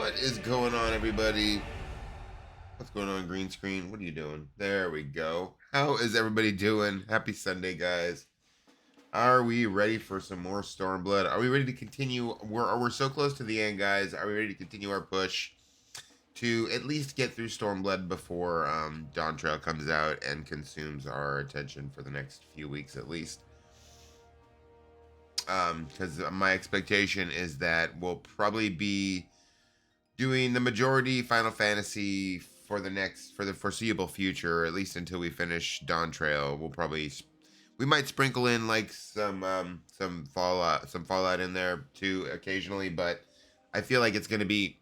What is going on, everybody? What's going on, green screen? What are you doing? There we go. How is everybody doing? Happy Sunday, guys. Are we ready for some more Stormblood? Are we ready to continue? We're so close to the end, guys. Are we ready to continue our push to at least get through Stormblood before Dawntrail comes out and consumes our attention for the next few weeks at least? Because my expectation is that we'll probably be doing the majority Final Fantasy for the foreseeable future, at least until we finish Dawntrail. We might sprinkle in like some Fallout in there too occasionally, but I feel like it's going to be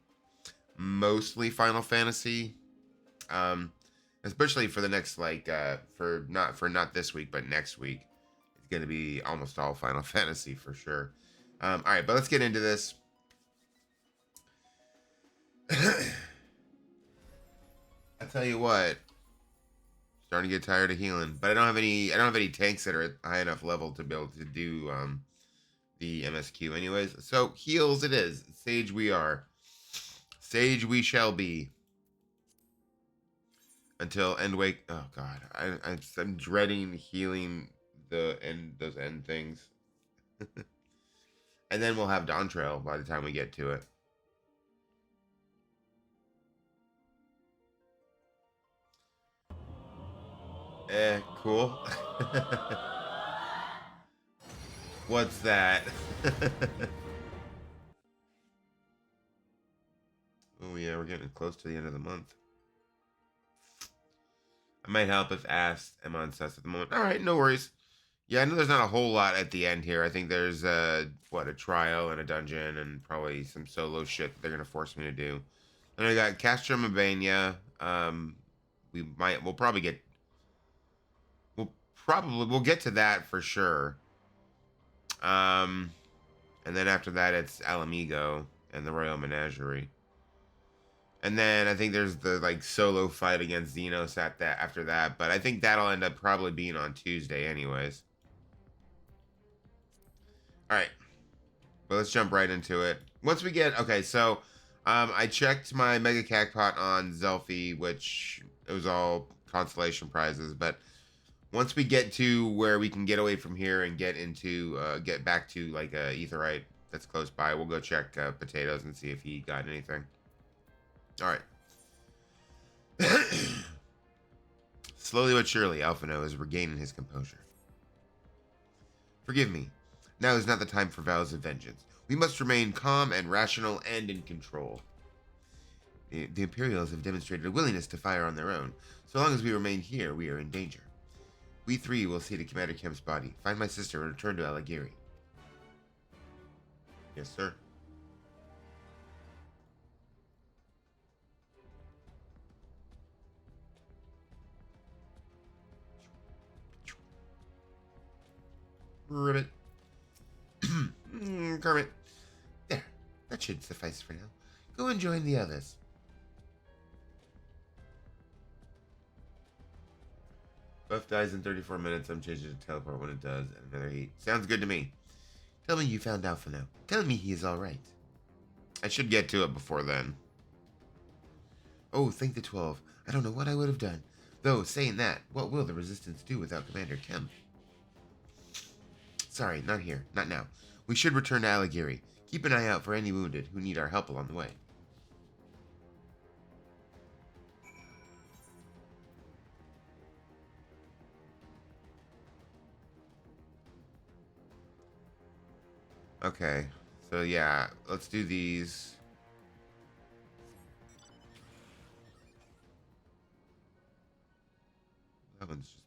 mostly Final Fantasy, especially for the next for not this week but next week. It's going to be almost all Final Fantasy for sure. All right, but let's get into this. I tell you what, starting to get tired of healing, but I don't have any tanks that are at high enough level to be able to do the MSQ anyways. So heals it is. Sage we are. Sage we shall be. Until end wake. Oh god, I'm dreading healing those end things. And then we'll have Dawntrail by the time we get to it. Cool. What's that? Oh yeah, we're getting close to the end of the month. I might help if asked. I'm on sus at the moment. All right, no worries. Yeah, I know there's not a whole lot at the end here. I think there's a trial and a dungeon and probably some solo shit that they're gonna force me to do. And I got Castrum Mabania. We'll get to that for sure. And then after that it's Alamigo and the Royal Menagerie. And then I think there's the solo fight against Xenos after that, but I think that'll end up probably being on Tuesday anyways. All right. But let's jump right into it. Once we get so I checked my Mega Cacpot on Zelfie, which it was all consolation prizes, but once we get to where we can get away from here and get back to Aetherite that's close by, we'll go check Potatoes and see if he got anything. All right. Slowly but surely, Alphino is regaining his composure. Forgive me. Now is not the time for vows of vengeance. We must remain calm and rational and in control. The Imperials have demonstrated a willingness to fire on their own. So long as we remain here, we are in danger. We three will see to Commander Kemp's body, find my sister, and return to Alagiri. Yes, sir. Ribbit. Kermit. There. That should suffice for now. Go and join the others. Buff dies in 34 minutes. I'm changing to teleport when it does. And another 8. Sounds good to me. Tell me you found Alphino. Tell me he is alright. I should get to it before then. Oh, thank the 12. I don't know what I would have done. Though, saying that, what will the Resistance do without Commander Kemp? Sorry, not here. Not now. We should return to Alagiri. Keep an eye out for any wounded who need our help along the way. Okay, so yeah, let's do these. That one's just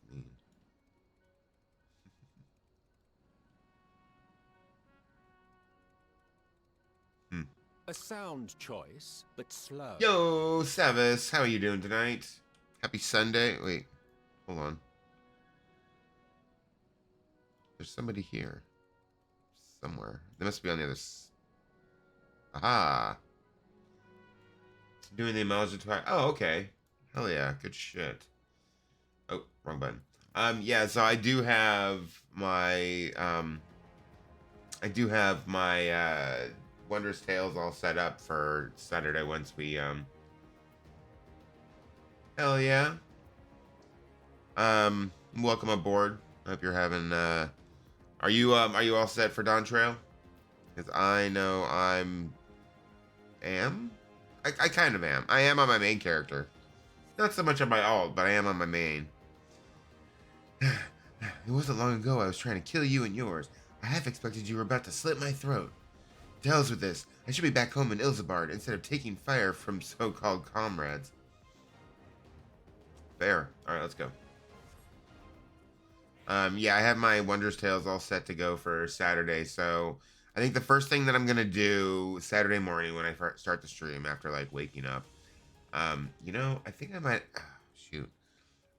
mean. A sound choice, but slow. Yo, Savis, how are you doing tonight? Happy Sunday. Wait, hold on. There's somebody here. Somewhere. They must be on the other Aha. Doing the Amalja Twilight. Oh, okay. Hell yeah. Good shit. Oh, wrong button. Yeah, so I do have my Wondrous Tales all set up for Saturday once we hell yeah. Welcome aboard. I hope you're having are you all set for Dawntrail? Because I know am. I kind of am. I am on my main character. Not so much on my alt, but I am on my main. It wasn't long ago I was trying to kill you and yours. I half expected you were about to slit my throat. To hell's with this. I should be back home in Ilzabard instead of taking fire from so-called comrades. Fair. Alright, let's go. Yeah, I have my Wondrous Tales all set to go for Saturday, so I think the first thing that I'm gonna do Saturday morning when I start the stream after like waking up, you know, I think I might shoot.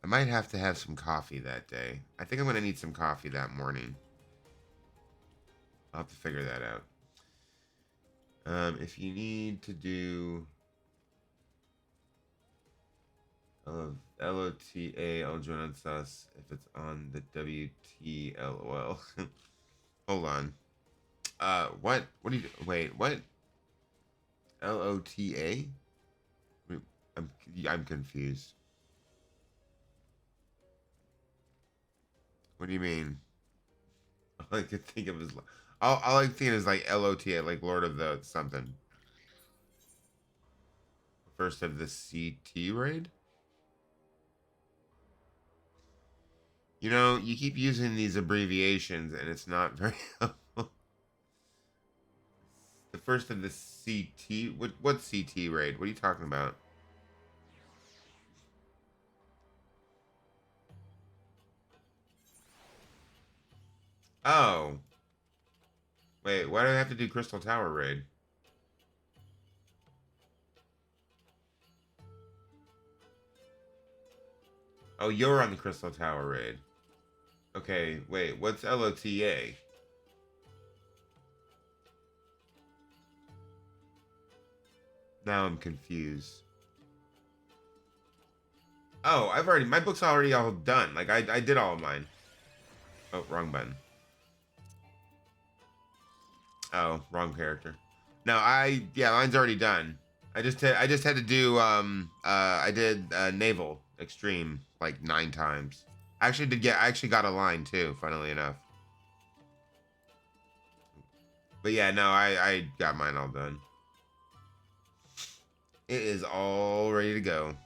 I might have to have some coffee that day. I think I'm gonna need some coffee that morning. I'll have to figure that out. If you need to do LOTA, I'll join on sus if it's on the WTLOL. Hold on. What? What do you? Wait, what? LOTA? I'm confused. What do you mean? All I could think of is all I can think of is like LOTA, like Lord of the something. First of the CT raid. You know, you keep using these abbreviations, and it's not very helpful. The first of the CT. What CT raid? What are you talking about? Oh. Wait, why do I have to do Crystal Tower raid? Oh, you're on the Crystal Tower raid. Okay, wait, what's LOTA? Now I'm confused. Oh, my book's already all done. Like, I did all of mine. Oh, wrong button. Oh, wrong character. No, yeah, mine's already done. I just had to do, I did, Naval Extreme, like, 9 times. I actually got a line, too, funnily enough. But yeah, no, I got mine all done. It is all ready to go.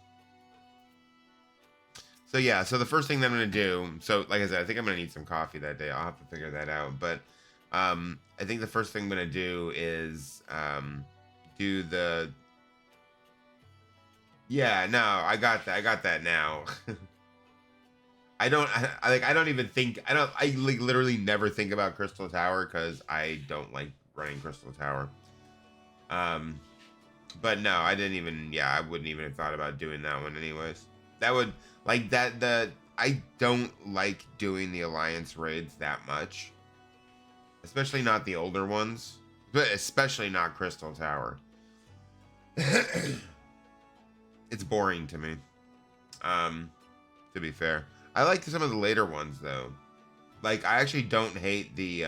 So yeah, so the first thing that I'm gonna do, so like I said, I think I'm gonna need some coffee that day. I'll have to figure that out. But I think the first thing I'm gonna do is do the. Yeah, no, I got that now. I don't even think I like literally never think about Crystal Tower because I don't like running Crystal Tower. But no, I didn't even. Yeah, I wouldn't even have thought about doing that one anyways. That would like that. I don't like doing the Alliance raids that much, especially not the older ones, but especially not Crystal Tower. It's boring to me. To be fair, I like some of the later ones though. Like I actually don't hate the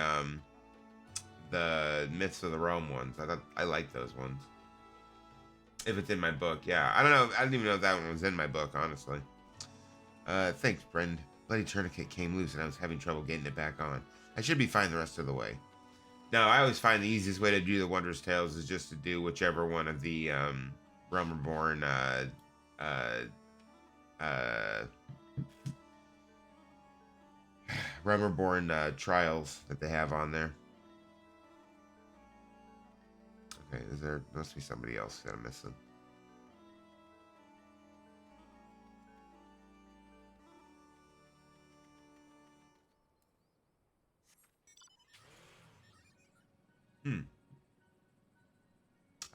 Myths of the Realm ones. I like those ones. If it's in my book, yeah. I don't know. I didn't even know if that one was in my book, honestly. Thanks, Brend. Bloody tourniquet came loose and I was having trouble getting it back on. I should be fine the rest of the way. Now, I always find the easiest way to do the Wondrous Tales is just to do whichever one of the Realm Reborn Realm Reborn trials that they have on there. Okay, must be somebody else that I'm missing.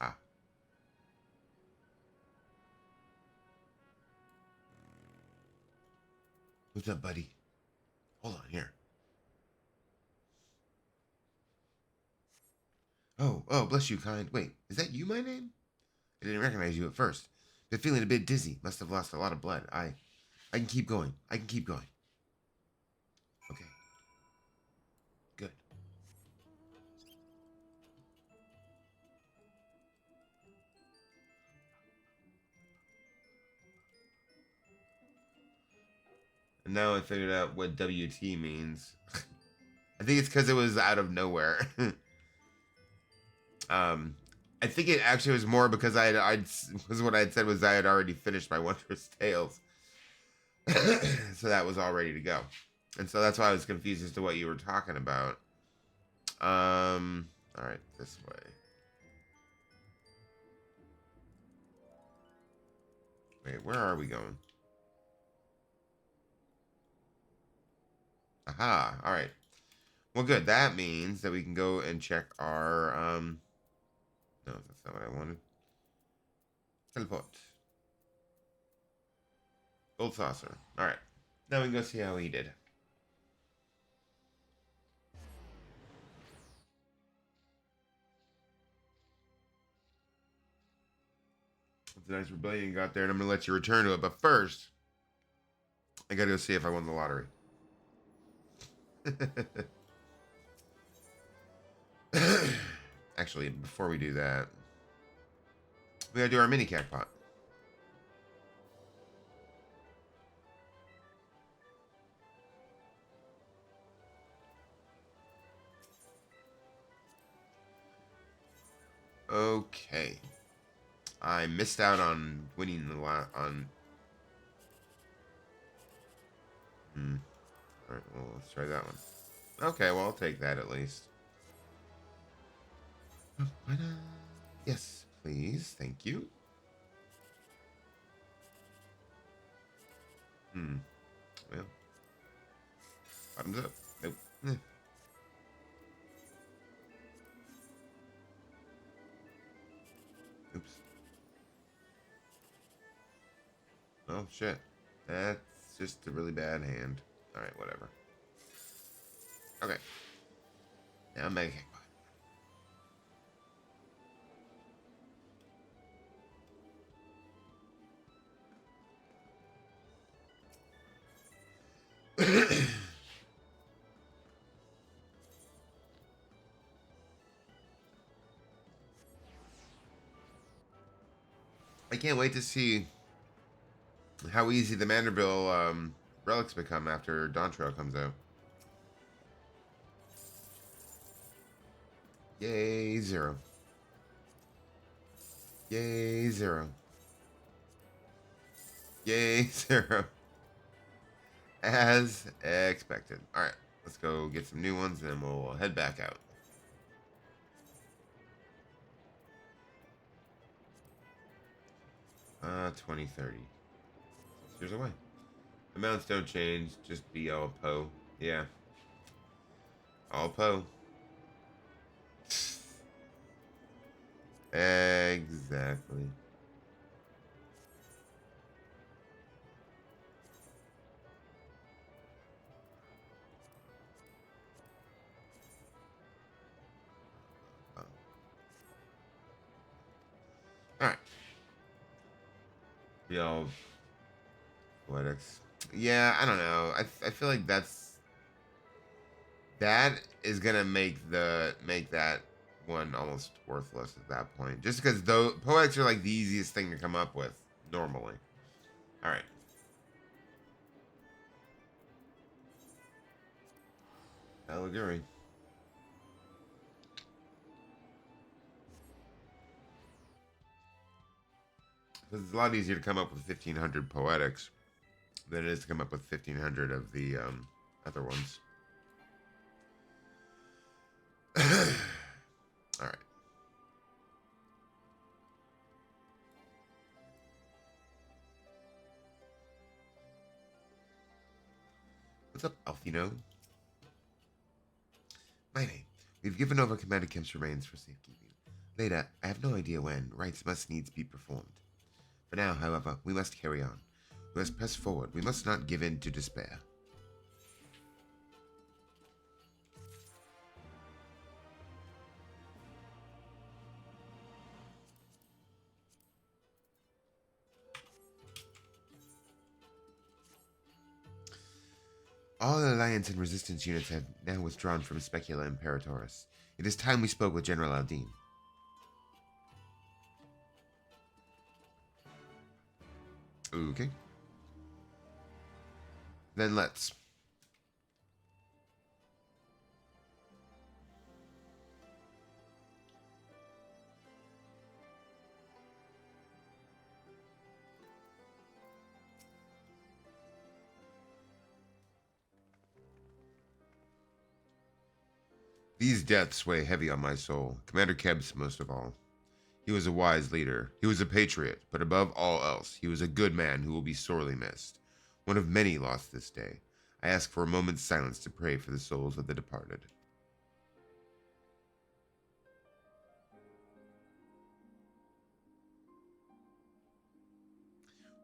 Ah. What's up, buddy? Hold on here. Oh, bless you, kind. Wait, is that you, Myname? I didn't recognize you at first. Been feeling a bit dizzy. Must have lost a lot of blood. I can keep going. I can keep going. Okay. Good. And now I figured out what WT means. I think it's because it was out of nowhere. I think it actually was more because I was what I had said was I had already finished my Wondrous Tales. So that was all ready to go. And so that's why I was confused as to what you were talking about. All right, this way. Wait, where are we going? Aha, all right. Well, good. That means that we can go and check our, no, that's not what I wanted. Teleport. Gold saucer. All right. Now we can go see how he did. It's a nice rebellion you got there, and I'm going to let you return to it. But first, I got to go see if I won the lottery. Actually, before we do that, we got to do our mini jackpot. Okay. I missed out on winning the on. All right, well, let's try that one. Okay, well, I'll take that at least. Yes, please. Thank you. Well, bottoms up. Nope. Oops. Oh, shit. That's just a really bad hand. Alright, whatever. Okay. Now Mega Jackpot. I can't wait to see how easy the Manderville relics become after Dawntrail comes out. Yay, 0. Yay, 0. Yay, 0. As expected. Alright, let's go get some new ones and then we'll head back out. Uh, 20, 30. 6 years away. Amounts don't change, just be all Po. Yeah. All Po. Exactly. Alright. Be all poetics. Yeah, I don't know. I feel like that is gonna make that one almost worthless at that point. Just because though poetics are like the easiest thing to come up with normally. All right. Allegory. Because it's a lot easier to come up with 1,500 poetics than it is to come up with 1,500 of the other ones. All right. What's up, Alfino? Myname, we've given over Commander Kemp's remains for safekeeping. Later, I have no idea when, rites must needs be performed. For now, however, we must carry on. We must press forward. We must not give in to despair. All Alliance and Resistance units have now withdrawn from Specula Imperatoris. It is time we spoke with General Aldine. Okay. Then let's. These deaths weigh heavy on my soul, Commander Keb's most of all. He was a wise leader. He was a patriot, but above all else, he was a good man who will be sorely missed. One of many lost this day. I ask for a moment's silence to pray for the souls of the departed.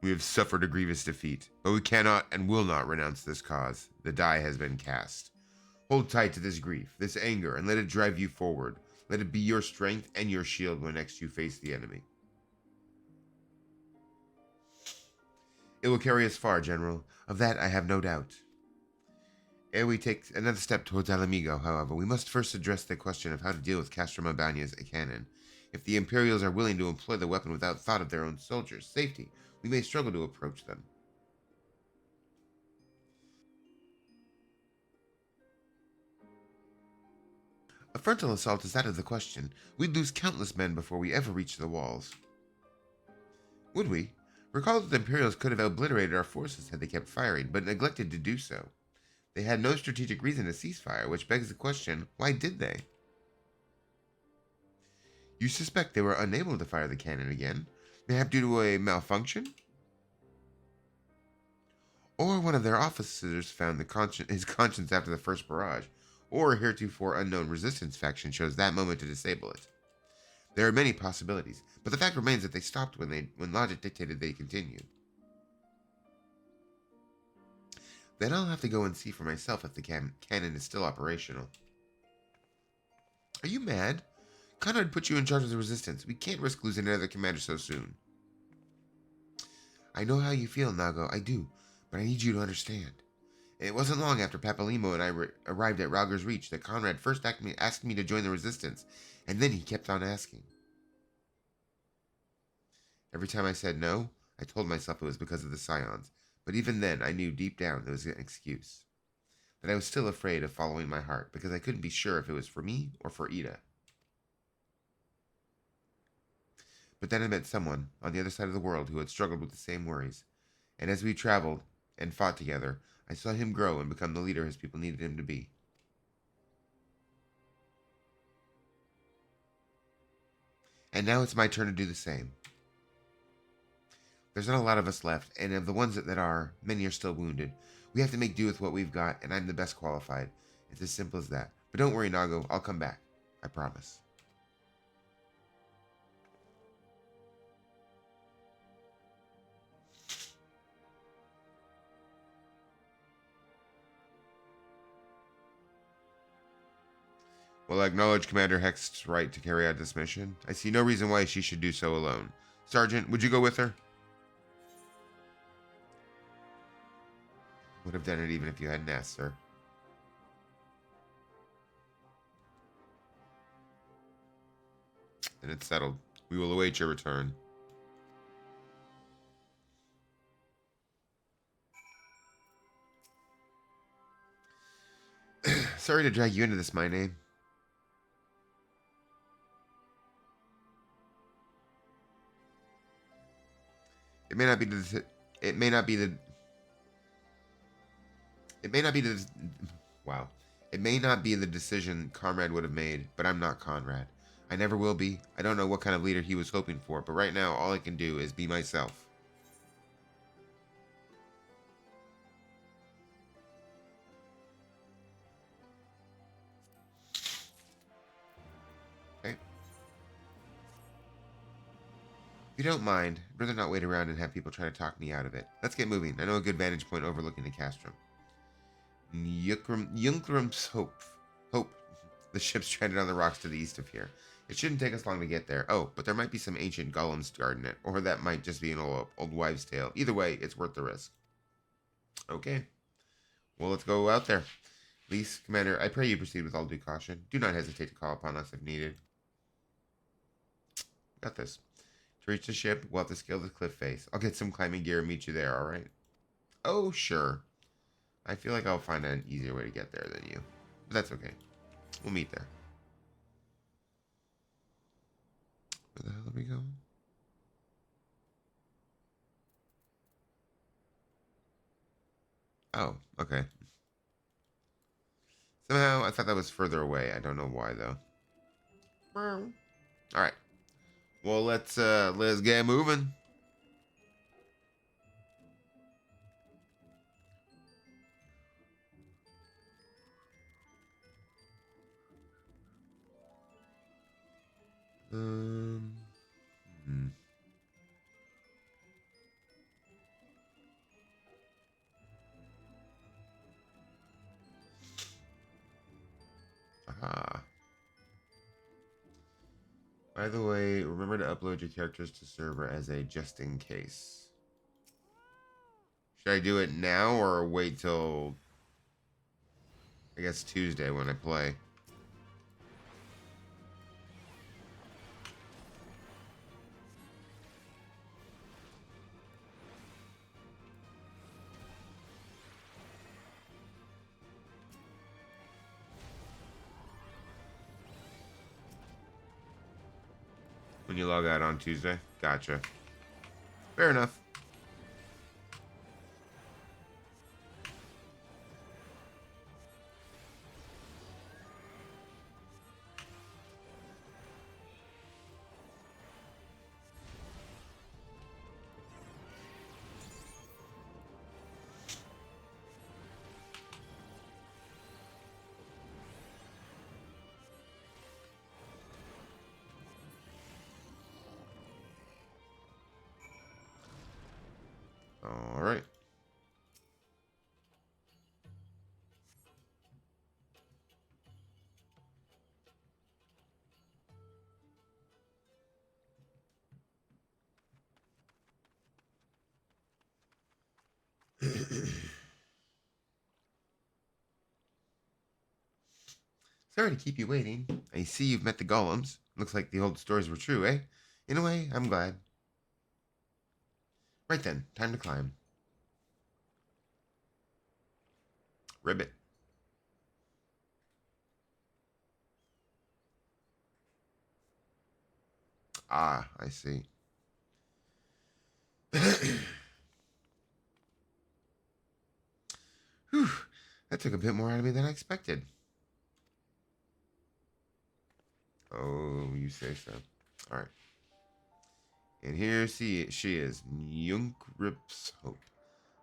We have suffered a grievous defeat, but we cannot and will not renounce this cause. The die has been cast. Hold tight to this grief, this anger, and let it drive you forward. Let it be your strength and your shield when next you face the enemy. It will carry us far, General. Of that I have no doubt. Ere we take another step towards Alamigo, however, we must first address the question of how to deal with Castro Mabania's cannon. If the Imperials are willing to employ the weapon without thought of their own soldiers' safety, we may struggle to approach them. A frontal assault is out of the question. We'd lose countless men before we ever reach the walls. Would we? Recall that the Imperials could have obliterated our forces had they kept firing, but neglected to do so. They had no strategic reason to cease fire, which begs the question, why did they? You suspect they were unable to fire the cannon again, mayhap due to a malfunction? Or one of their officers found his conscience after the first barrage, or a heretofore unknown resistance faction chose that moment to disable it. There are many possibilities, but the fact remains that they stopped when logic dictated they continue. Then I'll have to go and see for myself if the cannon is still operational. Are you mad? Conrad put you in charge of the resistance. We can't risk losing another commander so soon. I know how you feel, Nago. I do, but I need you to understand. It wasn't long after Papalimo and I arrived at Rauger's Reach that Conrad first asked me to join the resistance, and then he kept on asking. Every time I said no, I told myself it was because of the Scions, but even then I knew deep down it was an excuse. That I was still afraid of following my heart, because I couldn't be sure if it was for me or for Ida. But then I met someone on the other side of the world who had struggled with the same worries, and as we traveled and fought together, I saw him grow and become the leader his people needed him to be. And now it's my turn to do the same. There's not a lot of us left, and of the ones that are, many are still wounded. We have to make do with what we've got, and I'm the best qualified. It's as simple as that. But don't worry, Nago, I'll come back. I promise. Well, I acknowledge Commander Hex's right to carry out this mission. I see no reason why she should do so alone. Sergeant, would you go with her? Would have done it even if you hadn't asked, sir. Then it's settled. We will await your return. Sorry to drag you into this, Myname. It may not be the. It may not be the. It may not be the. Wow. It may not be the decision Conrad would have made, but I'm not Conrad. I never will be. I don't know what kind of leader he was hoping for, but right now all I can do is be myself. Okay. If you don't mind, I'd rather not wait around and have people try to talk me out of it. Let's get moving. I know a good vantage point overlooking the Castrum. Yunkrum's Hope. The ship's stranded on the rocks to the east of here. It shouldn't take us long to get there. Oh, but there might be some ancient golems guarding it, or that might just be an old wives' tale. Either way, it's worth the risk. Okay. Well, let's go out there. Please, Commander, I pray you proceed with all due caution. Do not hesitate to call upon us if needed. Got this. To reach the ship, we'll have to scale the cliff face. I'll get some climbing gear and meet you there, alright? Oh, sure. I feel like I'll find an easier way to get there than you. But that's okay. We'll meet there. Where the hell are we going? Oh, okay. Somehow I thought that was further away. I don't know why though. Alright. Well, let's get moving. Hmm. Aha. By the way, remember to upload your characters to server as a just in case. Should I do it now or wait till, I guess, Tuesday when I play? When you log out on Tuesday? Gotcha. Fair enough. All right. Sorry to keep you waiting. I see you've met the golems. Looks like the old stories were true, eh? In a way, I'm glad. Right then, time to climb. Ribbit. Ah, I see. Whew, that took a bit more out of me than I expected. Oh, you say so. All right. And here she is, Nuncrip's Hope,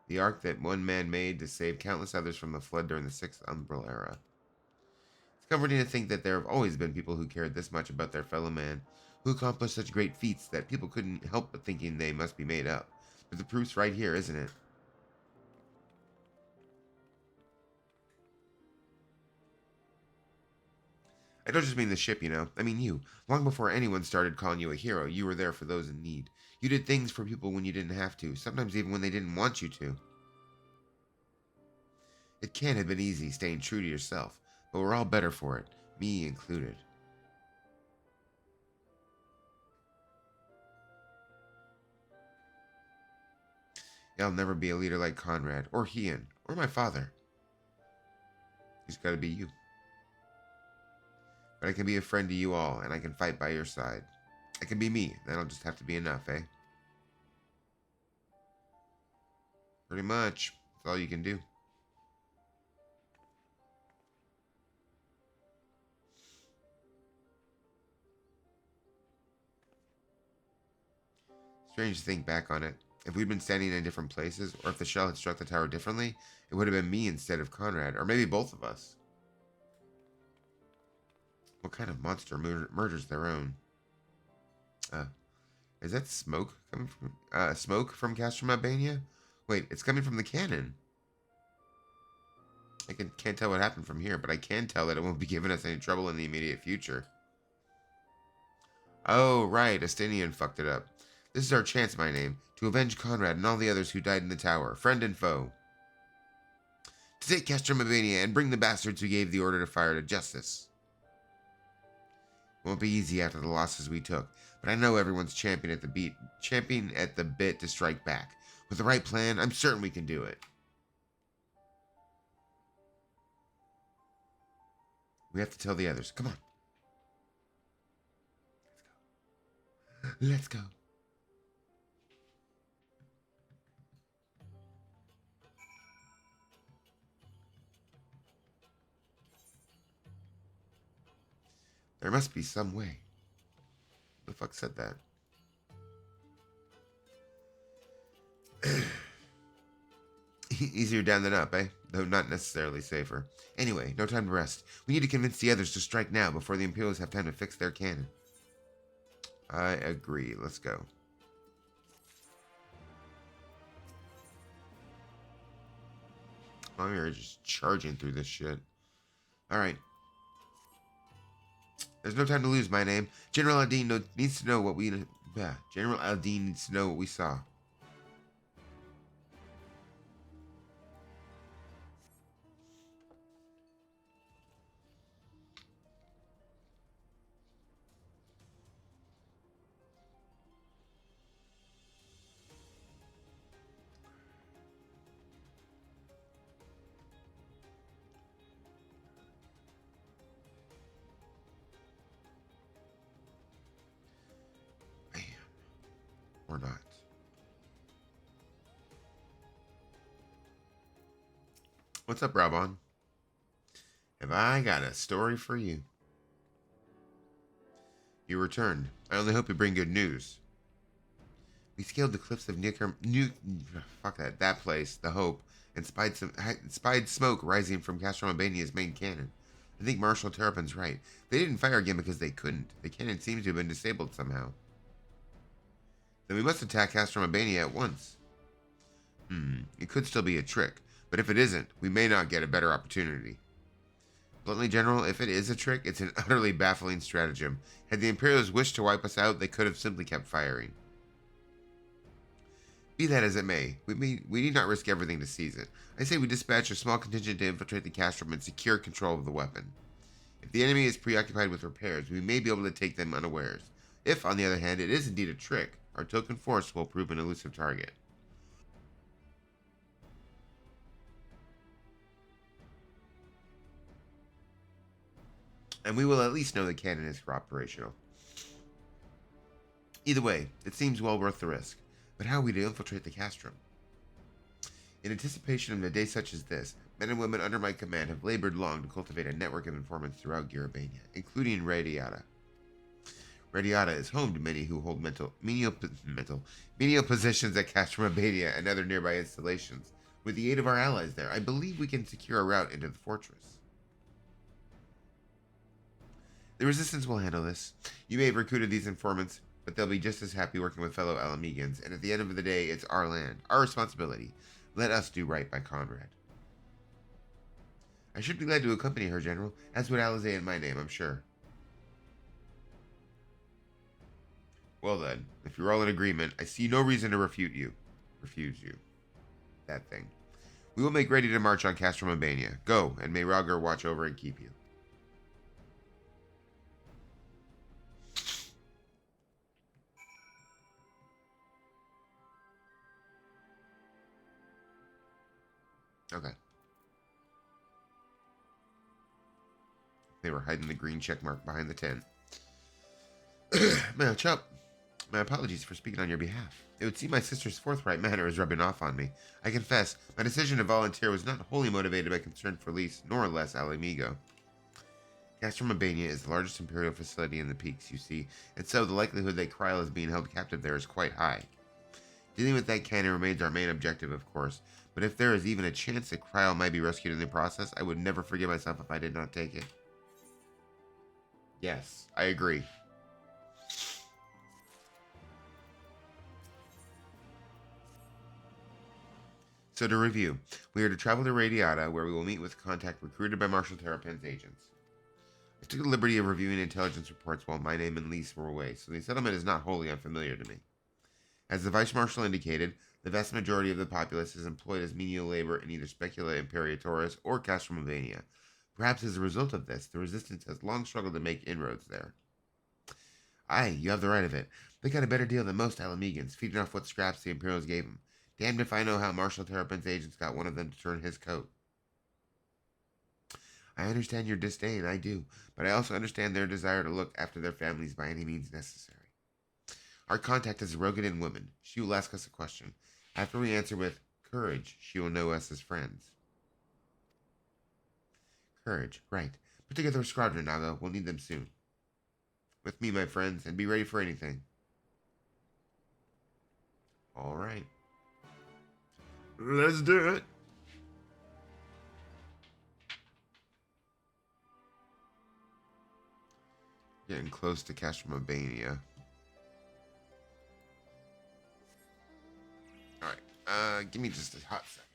the ark that one man made to save countless others from the flood during the Sixth Umbral Era. It's comforting to think that there have always been people who cared this much about their fellow man, who accomplished such great feats that people couldn't help but thinking they must be made up. But the proof's right here, isn't it? I don't just mean the ship, you know. I mean you. Long before anyone started calling you a hero, you were there for those in need. You did things for people when you didn't have to, sometimes even when they didn't want you to. It can't have been easy staying true to yourself, but we're all better for it, me included. I'll never be a leader like Conrad, or Hian, or my father. He's gotta be you. But I can be a friend to you all, and I can fight by your side. I can be me, that'll just have to be enough, eh? Pretty much. That's all you can do. Strange to think back on it. If we'd been standing in different places, or if the shell had struck the tower differently, it would have been me instead of Conrad, or maybe both of us. What kind of monster murders their own? Is that smoke coming from smoke from Castrum Albania? Wait, it's coming from the cannon. I can't tell what happened from here, but I can tell that it won't be giving us any trouble in the immediate future. Oh, right, Astinian fucked it up. This is our chance, Myname, to avenge Conrad and all the others who died in the tower, friend and foe. To take Castrum Albania and bring the bastards who gave the order to fire to justice. It won't be easy after the losses we took, but I know everyone's championing at the bit to strike back. With the right plan, I'm certain we can do it. We have to tell the others. Come on. Let's go. There must be some way. Who the fuck said that? Easier down than up, eh? Though not necessarily safer. Anyway, no time to rest. We need to convince the others to strike now before the Imperials have time to fix their cannon. I agree. Let's go. Oh, you're just charging through this shit. Alright. There's no time to lose, Myname. General Aldine needs to know what we... General Aldine needs to know what we saw. Or not. What's up, Rabon? Have I got a story for you? You returned. I only hope you bring good news. We scaled the cliffs of that place, the Hope, and spied smoke rising from Castro Albania's main cannon. I think Marshal Terrapin's right. They didn't fire again because they couldn't. The cannon seems to have been disabled somehow. Then we must attack Castro Albania at once. It could still be a trick, but if it isn't, we may not get a better opportunity. Bluntly, General, if it is a trick, it's an utterly baffling stratagem. Had the Imperials wished to wipe us out, they could have simply kept firing. Be that as it may, we need not risk everything to seize it. I say we dispatch a small contingent to infiltrate the castrum and secure control of the weapon. If the enemy is preoccupied with repairs, we may be able to take them unawares. If, on the other hand, it is indeed a trick, our token force will prove an elusive target. And we will at least know the cannon is operational. Either way, it seems well worth the risk. But how are we to infiltrate the castrum? In anticipation of a day such as this, men and women under my command have labored long to cultivate a network of informants throughout Garabania, including Radiata. Radiata is home to many who hold menial positions at Castrum Albania and other nearby installations. With the aid of our allies there, I believe we can secure a route into the fortress. The resistance will handle this. You may have recruited these informants, but they'll be just as happy working with fellow Alamegans, and at the end of the day, it's our land, our responsibility. Let us do right by Conrad. I should be glad to accompany her, General, as would Alizé in my name, I'm sure. Well then, if you're all in agreement, I see no reason to refuse you. That thing. We will make ready to march on Castrum Albania. Go, and may Ragar watch over and keep you. Okay. They were hiding the green check mark behind the tent. Chup, my apologies for speaking on your behalf. It would seem my sister's forthright manner is rubbing off on me. I confess, my decision to volunteer was not wholly motivated by concern for Lys, nor less Alamigo. Castrum Albania is the largest Imperial facility in the peaks, you see, and so the likelihood that Kryl is being held captive there is quite high. Dealing with that cannon remains our main objective, of course, but if there is even a chance that Kryl might be rescued in the process, I would never forgive myself if I did not take it. Yes, I agree. So to review, we are to travel to Radiata, where we will meet with a contact recruited by Marshal Terrapin's agents. I took the liberty of reviewing intelligence reports while Myname and Lys were away, so the settlement is not wholly unfamiliar to me. As the Vice Marshal indicated, the vast majority of the populace is employed as menial labor in either Specula Imperatoris or Castrum Albania. Perhaps as a result of this, the resistance has long struggled to make inroads there. Aye, you have the right of it. They got a better deal than most Alamegans, feeding off what scraps the Imperials gave them. Damned if I know how Marshal Terrapin's agents got one of them to turn his coat. I understand your disdain, I do, but I also understand their desire to look after their families by any means necessary. Our contact is a Rogadan woman. She will ask us a question. After we answer with courage, she will know us as friends. Courage, right. Put together a squadron, Naga. We'll need them soon. With me, my friends, and be ready for anything. All right. Let's do it. Getting close to Castramobania. All right. Give me just a hot second.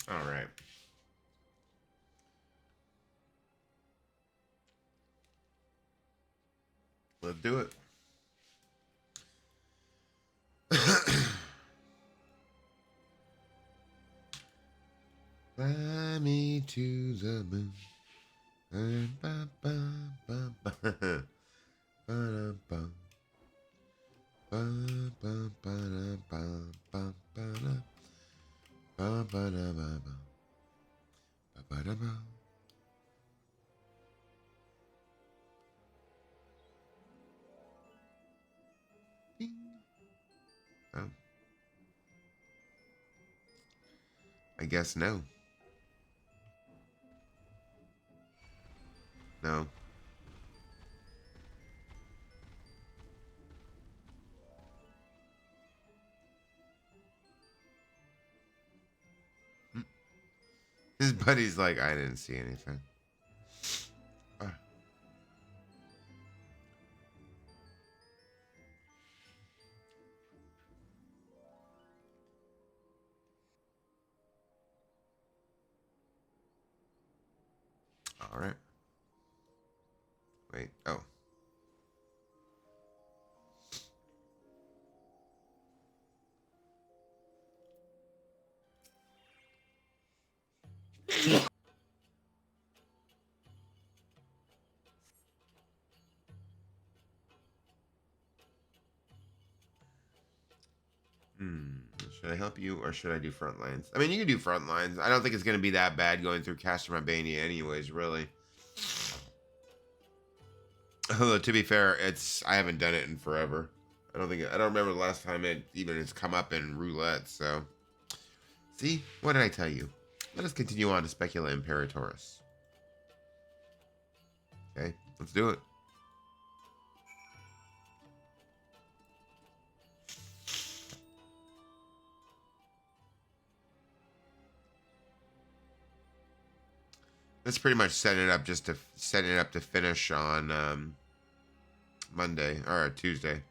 All right. Let's do it. Fly me to the moon. Oh, I guess no. No. His buddy's like, I didn't see anything. All right. Wait. Oh. Should I help you or should I do front lines? I mean, you can do front lines. I don't think it's going to be that bad going through Castamobania anyways, really. Although, to be fair, I haven't done it in forever. I don't remember the last time it even has come up in roulette, so See? What did I tell you? Let us continue on to Specula Imperatoris. Okay, let's do it. That's pretty much setting it up to finish on Monday or Tuesday.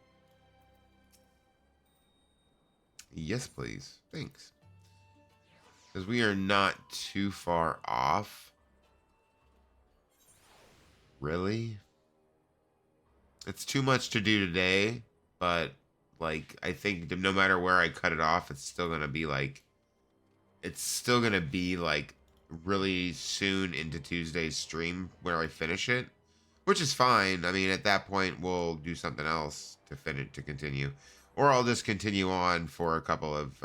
Yes, please. Thanks. Because we are not too far off. Really? It's too much to do today, but like I think no matter where I cut it off, it's still gonna be like really soon into Tuesday's stream where I finish it, which is fine. I mean, at that point, we'll do something else to continue, or I'll just continue on for a couple of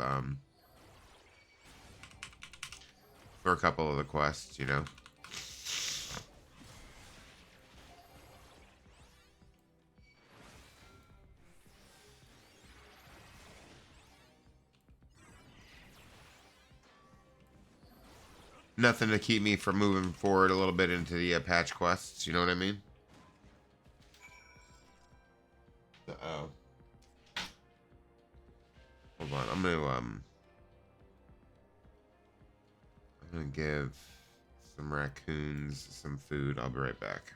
the quests, you know. Nothing to keep me from moving forward a little bit into the patch quests, you know what I mean? Uh-oh. Hold on, I'm gonna give some raccoons some food. I'll be right back.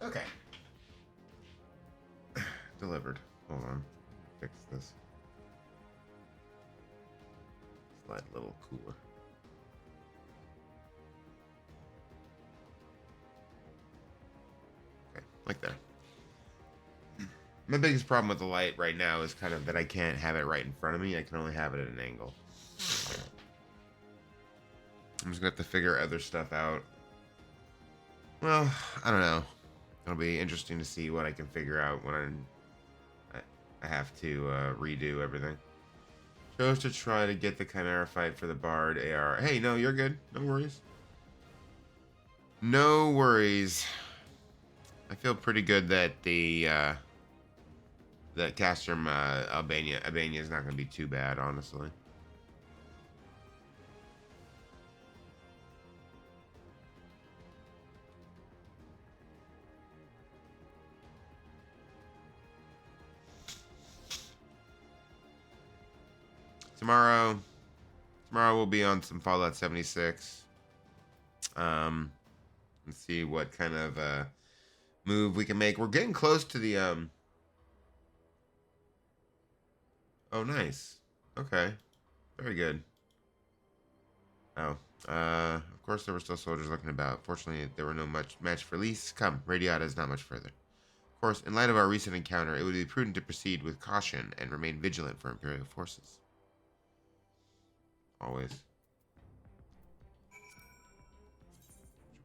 Okay. Delivered. Hold on. Fix this. Slide a little cooler. Okay, like that. My biggest problem with the light right now is kind of that I can't have it right in front of me. I can only have it at an angle. I'm just gonna have to figure other stuff out. Well, I don't know. It'll be interesting to see what I can figure out when I have to redo everything. Chose to try to get the Chimera fight for the Bard AR. Hey, no, you're good. No worries. No worries. I feel pretty good that that Castrum Albania is not going to be too bad, honestly. Tomorrow we'll be on some Fallout 76. Let's see what kind of move we can make. We're getting close to the Oh, nice. Okay. Very good. Oh. Of course there were still soldiers looking about. Fortunately, there were no match for Lise. Come, Radiata is not much further. Of course, in light of our recent encounter, it would be prudent to proceed with caution and remain vigilant for Imperial forces. Always.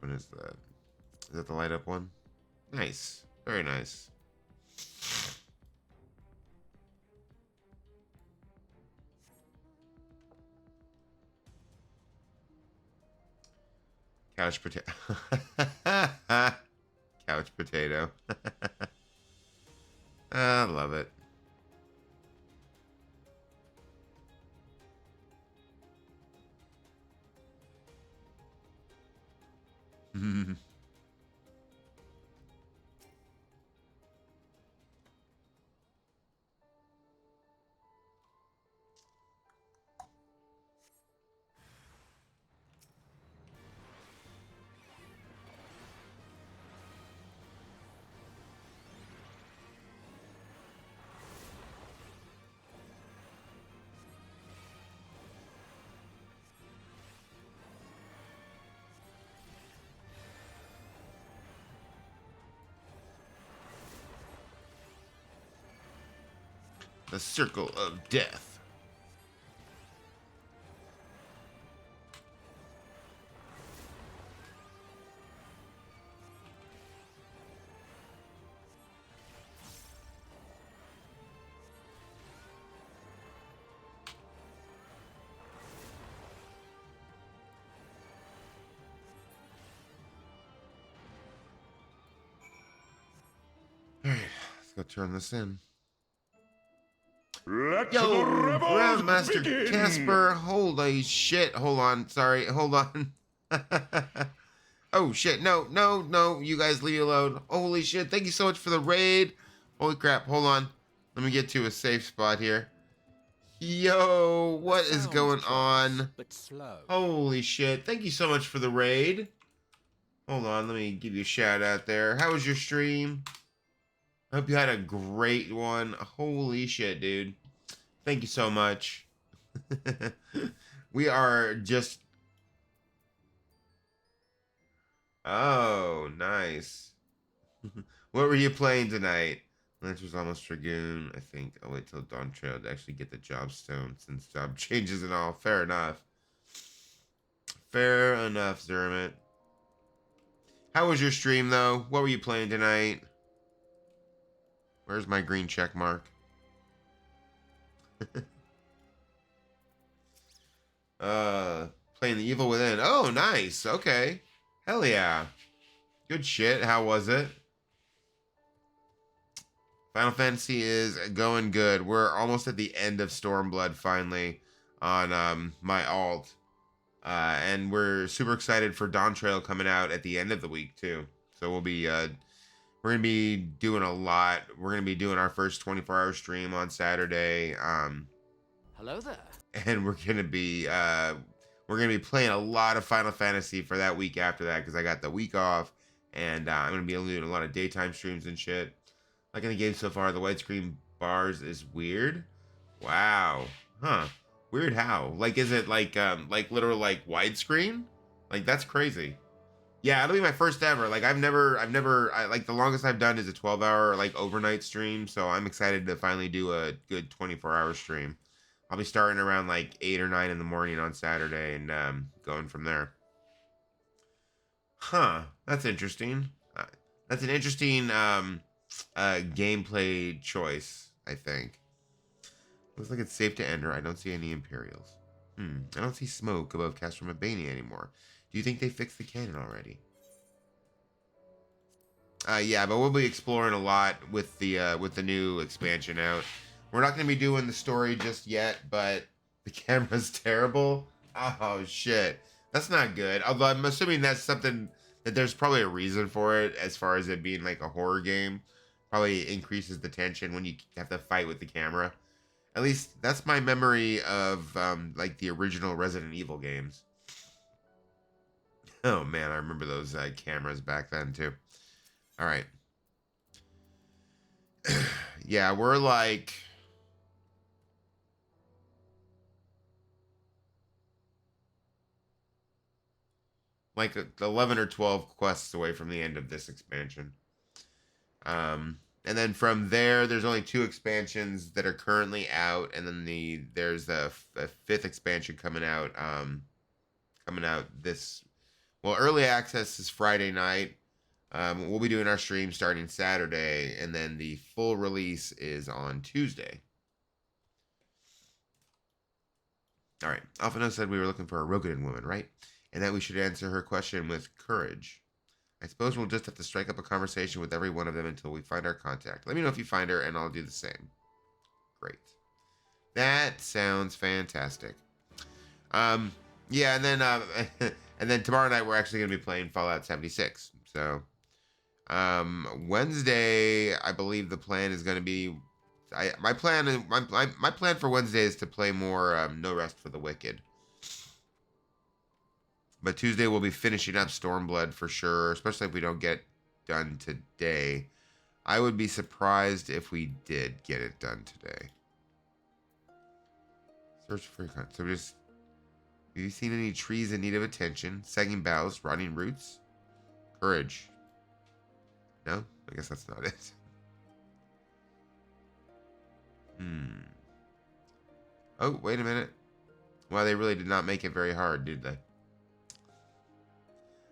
Which one is that? Is that the light up one? Nice. Very nice. Couch potato. Couch potato. I love it. The circle of death. All right, let's go turn this in. Let Yo, the rebels Grandmaster begin. Casper, holy shit. Hold on, sorry, hold on. Oh shit, no, you guys leave me alone. Holy shit, thank you so much for the raid. Holy crap, hold on. Let me get to a safe spot here. Yo, what is going on? But slow. Holy shit, thank you so much for the raid. Hold on, let me give you a shout out there. How was your stream? I hope you had a great one. Holy shit, dude. Thank you so much. We are just... Oh, nice. What were you playing tonight? Lance was almost Dragoon, I think. I'll wait till Dawntrail to actually get the job stone since job changes and all. Fair enough. Fair enough, Zermit. How was your stream, though? What were you playing tonight? Where's my green check mark? Playing the Evil Within. Oh, nice. Okay. Hell yeah. Good shit. How was it? Final Fantasy is going good. We're almost at the end of Stormblood finally on my alt. And we're super excited for Dawntrail coming out at the end of the week too. So we'll be we're gonna be doing a lot. We're gonna be doing our first 24-hour stream on Saturday. Hello there. And we're gonna be playing a lot of Final Fantasy for that week after that because I got the week off, and I'm gonna be doing a lot of daytime streams and shit. Like in the game so far, the widescreen bars is weird. Wow. Huh. Weird how? Like, is it like literal like widescreen? Like that's crazy. Yeah, it'll be my first ever. Like I've never like the longest I've done is a 12-hour like overnight stream. So I'm excited to finally do a good 24-hour stream. I'll be starting around like 8 or 9 in the morning on Saturday and going from there. Huh. That's interesting. That's an interesting gameplay choice, I think. Looks like it's safe to enter. I don't see any Imperials. I don't see smoke above Castro Mabania anymore. Do you think they fixed the cannon already? Yeah, but we'll be exploring a lot with the new expansion out. We're not going to be doing the story just yet, but the camera's terrible. Oh, shit. That's not good. Although I'm assuming that's something that there's probably a reason for it as far as it being like a horror game. Probably increases the tension when you have to fight with the camera. At least that's my memory of like the original Resident Evil games. Oh man, I remember those cameras back then too. All right. Yeah, we're like... like 11 or 12 quests away from the end of this expansion. And then from there, there's only 2 expansions that are currently out, and then there's a 5th expansion coming out. This, well, early access is Friday night. We'll be doing our stream starting Saturday, and then the full release is on Tuesday. All right, Alphino said we were looking for a Rogadin woman, right? And that we should answer her question with courage. I suppose we'll just have to strike up a conversation with every one of them until we find our contact. Let me know if you find her, and I'll do the same. Great. That sounds fantastic. Yeah, and then And then tomorrow night we're actually going to be playing Fallout 76. So Wednesday, I believe the plan is going to be. My plan for Wednesday is to play more No Rest for the Wicked. But Tuesday we'll be finishing up Stormblood for sure, especially if we don't get done today. I would be surprised if we did get it done today. Search for so just. Have you seen any trees in need of attention? Sagging boughs, rotting roots, courage. No, I guess that's not it. Oh, wait a minute. Well, they really did not make it very hard, did they?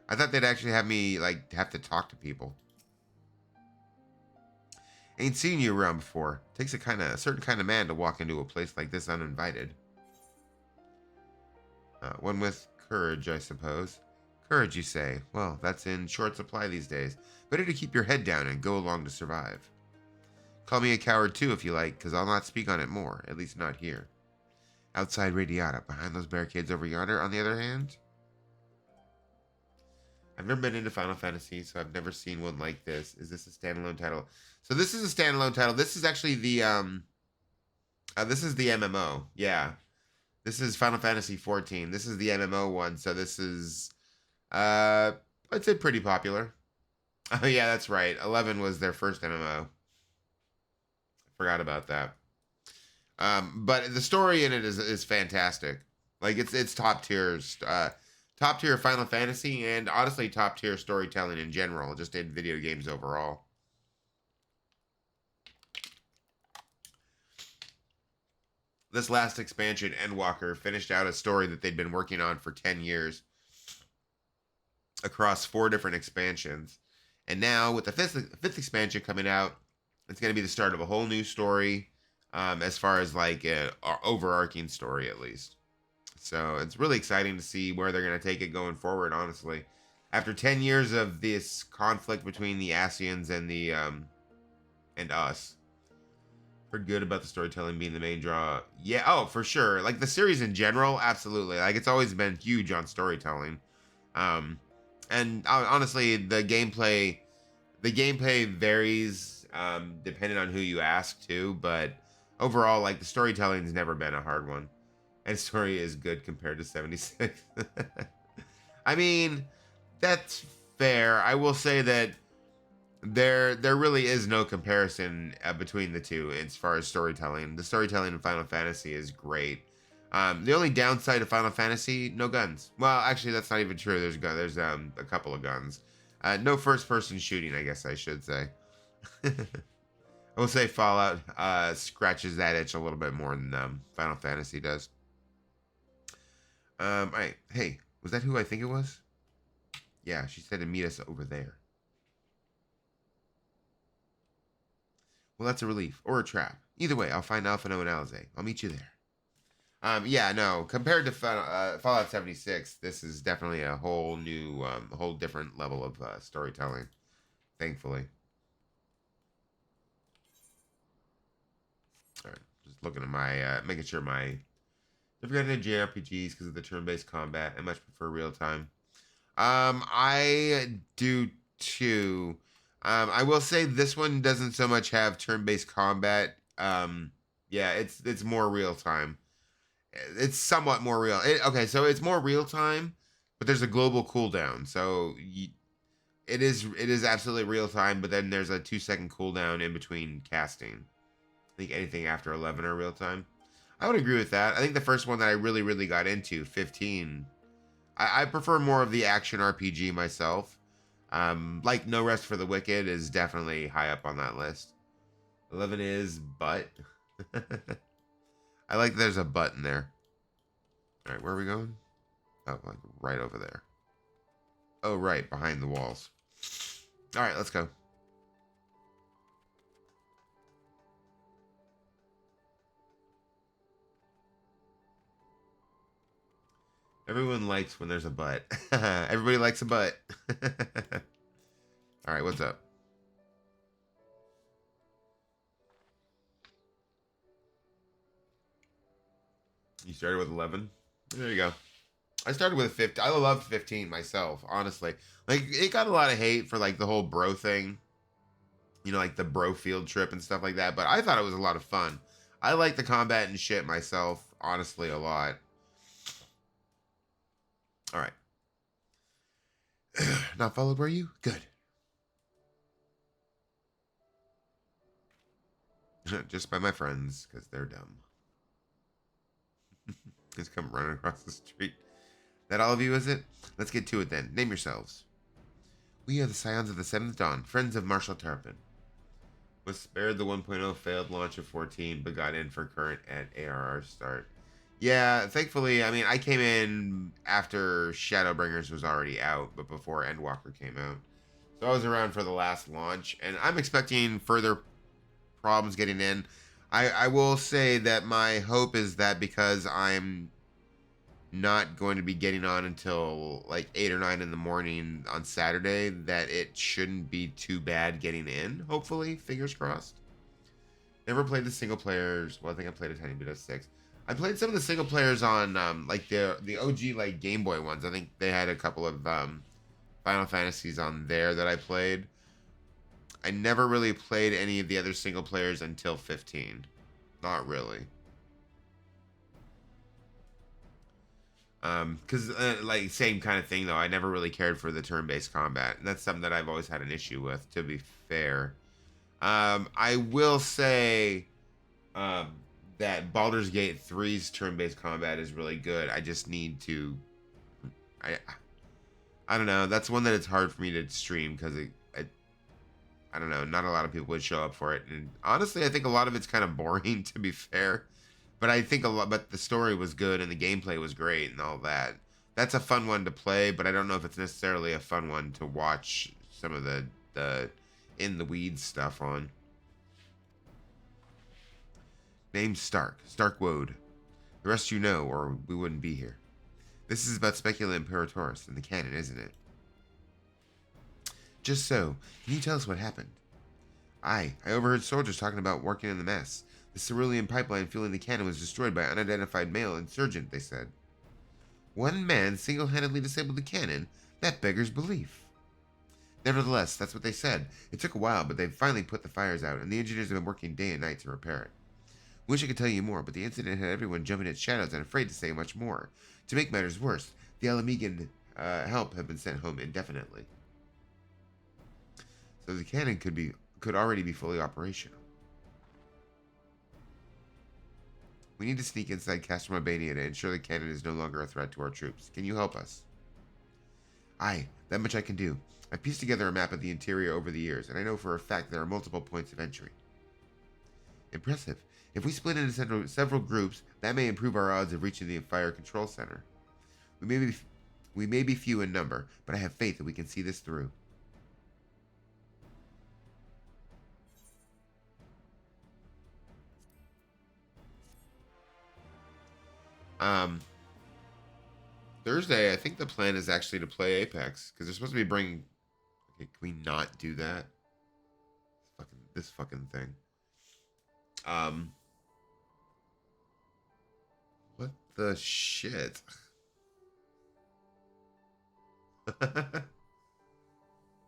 I thought they'd actually have me like have to talk to people. Ain't seen you around before. Takes a certain kind of man to walk into a place like this uninvited. One with courage, I suppose. Courage, you say? Well, that's in short supply these days. Better to keep your head down and go along to survive. Call me a coward too if you like, because I'll not speak on it more, at least not here. Outside Radiata, behind those barricades over yonder, on the other hand? I've never been into Final Fantasy, so I've never seen one like this. Is this a standalone title? So this is a standalone title. This is actually the this is the MMO. Yeah. This is Final Fantasy 14. This is the MMO one, so this is I'd say pretty popular. Oh yeah, that's right. 11 was their first MMO. Forgot about that. But the story in it is fantastic. Like it's top tiers, top tier Final Fantasy, and honestly top tier storytelling in general, just in video games overall. This last expansion, Endwalker, finished out a story that they'd been working on for 10 years across 4 different expansions. And now with the fifth expansion coming out, it's going to be the start of a whole new story, as far as like an overarching story at least. So it's really exciting to see where they're going to take it going forward, honestly. After 10 years of this conflict between the Asians and the and us. Heard good about the storytelling being the main draw. Yeah, oh, for sure. Like the series in general, absolutely. Like it's always been huge on storytelling. And honestly, the gameplay varies depending on who you ask too, but overall, like the storytelling's never been a hard one. And story is good compared to 76. I mean, that's fair. I will say that there really is no comparison between the two as far as storytelling. The storytelling in Final Fantasy is great. The only downside of Final Fantasy, no guns. Well, actually, that's not even true. There's a couple of guns. No first-person shooting, I guess I should say. I will say Fallout scratches that itch a little bit more than Final Fantasy does. All right. Hey, was that who I think it was? Yeah, she said to meet us over there. Well, that's a relief. Or a trap. Either way, I'll find Alphino and Alize. I'll meet you there. Yeah, no. Compared to Fallout 76, this is definitely a whole new, whole different level of storytelling. Thankfully. All right. Just looking at my, making sure my... Never got into JRPGs because of the turn-based combat. I much prefer real-time. I do too. I will say this one doesn't so much have turn-based combat. Yeah, it's more real-time. It's somewhat more real. Okay, so it's more real-time, but there's a global cooldown. So it is absolutely real-time, but then there's a 2-second cooldown in between casting. I think anything after 11 are real-time. I would agree with that. I think the first one that I really got into, 15, I prefer more of the action RPG myself. Like No Rest for the Wicked is definitely high up on that list. 11 is, but I like that there's a button there. All right, where are we going? Oh, like right over there. Oh, right, behind the walls. All right, let's go. Everyone likes when there's a butt. Everybody likes a butt. All right, what's up? You started with 11? There you go. I started with 15. I love 15 myself, honestly. Like, it got a lot of hate for, like, the whole bro thing. You know, like the bro field trip and stuff like that. But I thought it was a lot of fun. I like the combat and shit myself, honestly, a lot. All right. Not followed, were you? Good. Just by my friends, because they're dumb. Just come running across the street. That all of you, is it? Let's get to it then. Name yourselves. We are the Scions of the Seventh Dawn, friends of Marshal Tarpon. Was spared the 1.0 failed launch of 14, but got in for current at ARR start. Yeah, thankfully, I mean, I came in after Shadowbringers was already out, but before Endwalker came out. So I was around for the last launch, and I'm expecting further problems getting in. I will say that my hope is that because I'm not going to be getting on until like 8 or 9 in the morning on Saturday, that it shouldn't be too bad getting in, hopefully. Fingers crossed. Never played the single players. Well, I think I played a tiny bit of 6. I played some of the single players on like the OG like Game Boy ones. I think they had a couple of Final Fantasies on there that I played. I never really played any of the other single players until 15. Not really. Because like same kind of thing though. I never really cared for the turn-based combat, and that's something that I've always had an issue with. To be fair, I will say that Baldur's Gate 3's turn-based combat is really good. I just need to, I, I don't know. That's one that it's hard for me to stream because I don't know. Not a lot of people would show up for it, and honestly, I think a lot of it's kind of boring. To be fair. But I think a lot, but the story was good and the gameplay was great and all that. That's a fun one to play, but I don't know if it's necessarily a fun one to watch some of the in the weeds stuff on. Name's Stark Woad. The rest you know, or we wouldn't be here. This is about Specula Imperatoris and the canon, isn't it? Just so. Can you tell us what happened? I overheard soldiers talking about working in the mess. The cerulean pipeline fueling the cannon was destroyed by an unidentified male insurgent, they said. One man single-handedly disabled the cannon? That beggars belief. Nevertheless, that's what they said. It took a while, but they've finally put the fires out, and the engineers have been working day and night to repair it. Wish I could tell you more, but the incident had everyone jumping at shadows and afraid to say much more. To make matters worse, the Alamegan help have been sent home indefinitely. So the cannon could already be fully operational. We need to sneak inside Castor Albania to ensure the cannon is no longer a threat to our troops. Can you help us? Aye, that much I can do. I've pieced together a map of the interior over the years, and I know for a fact there are multiple points of entry. Impressive. If we split into several groups, that may improve our odds of reaching the fire control center. We may be few in number, but I have faith that we can see this through. Thursday, I think the plan is actually to play Apex, because they're supposed to be bringing... Okay, can we not do that? This fucking thing. What the shit?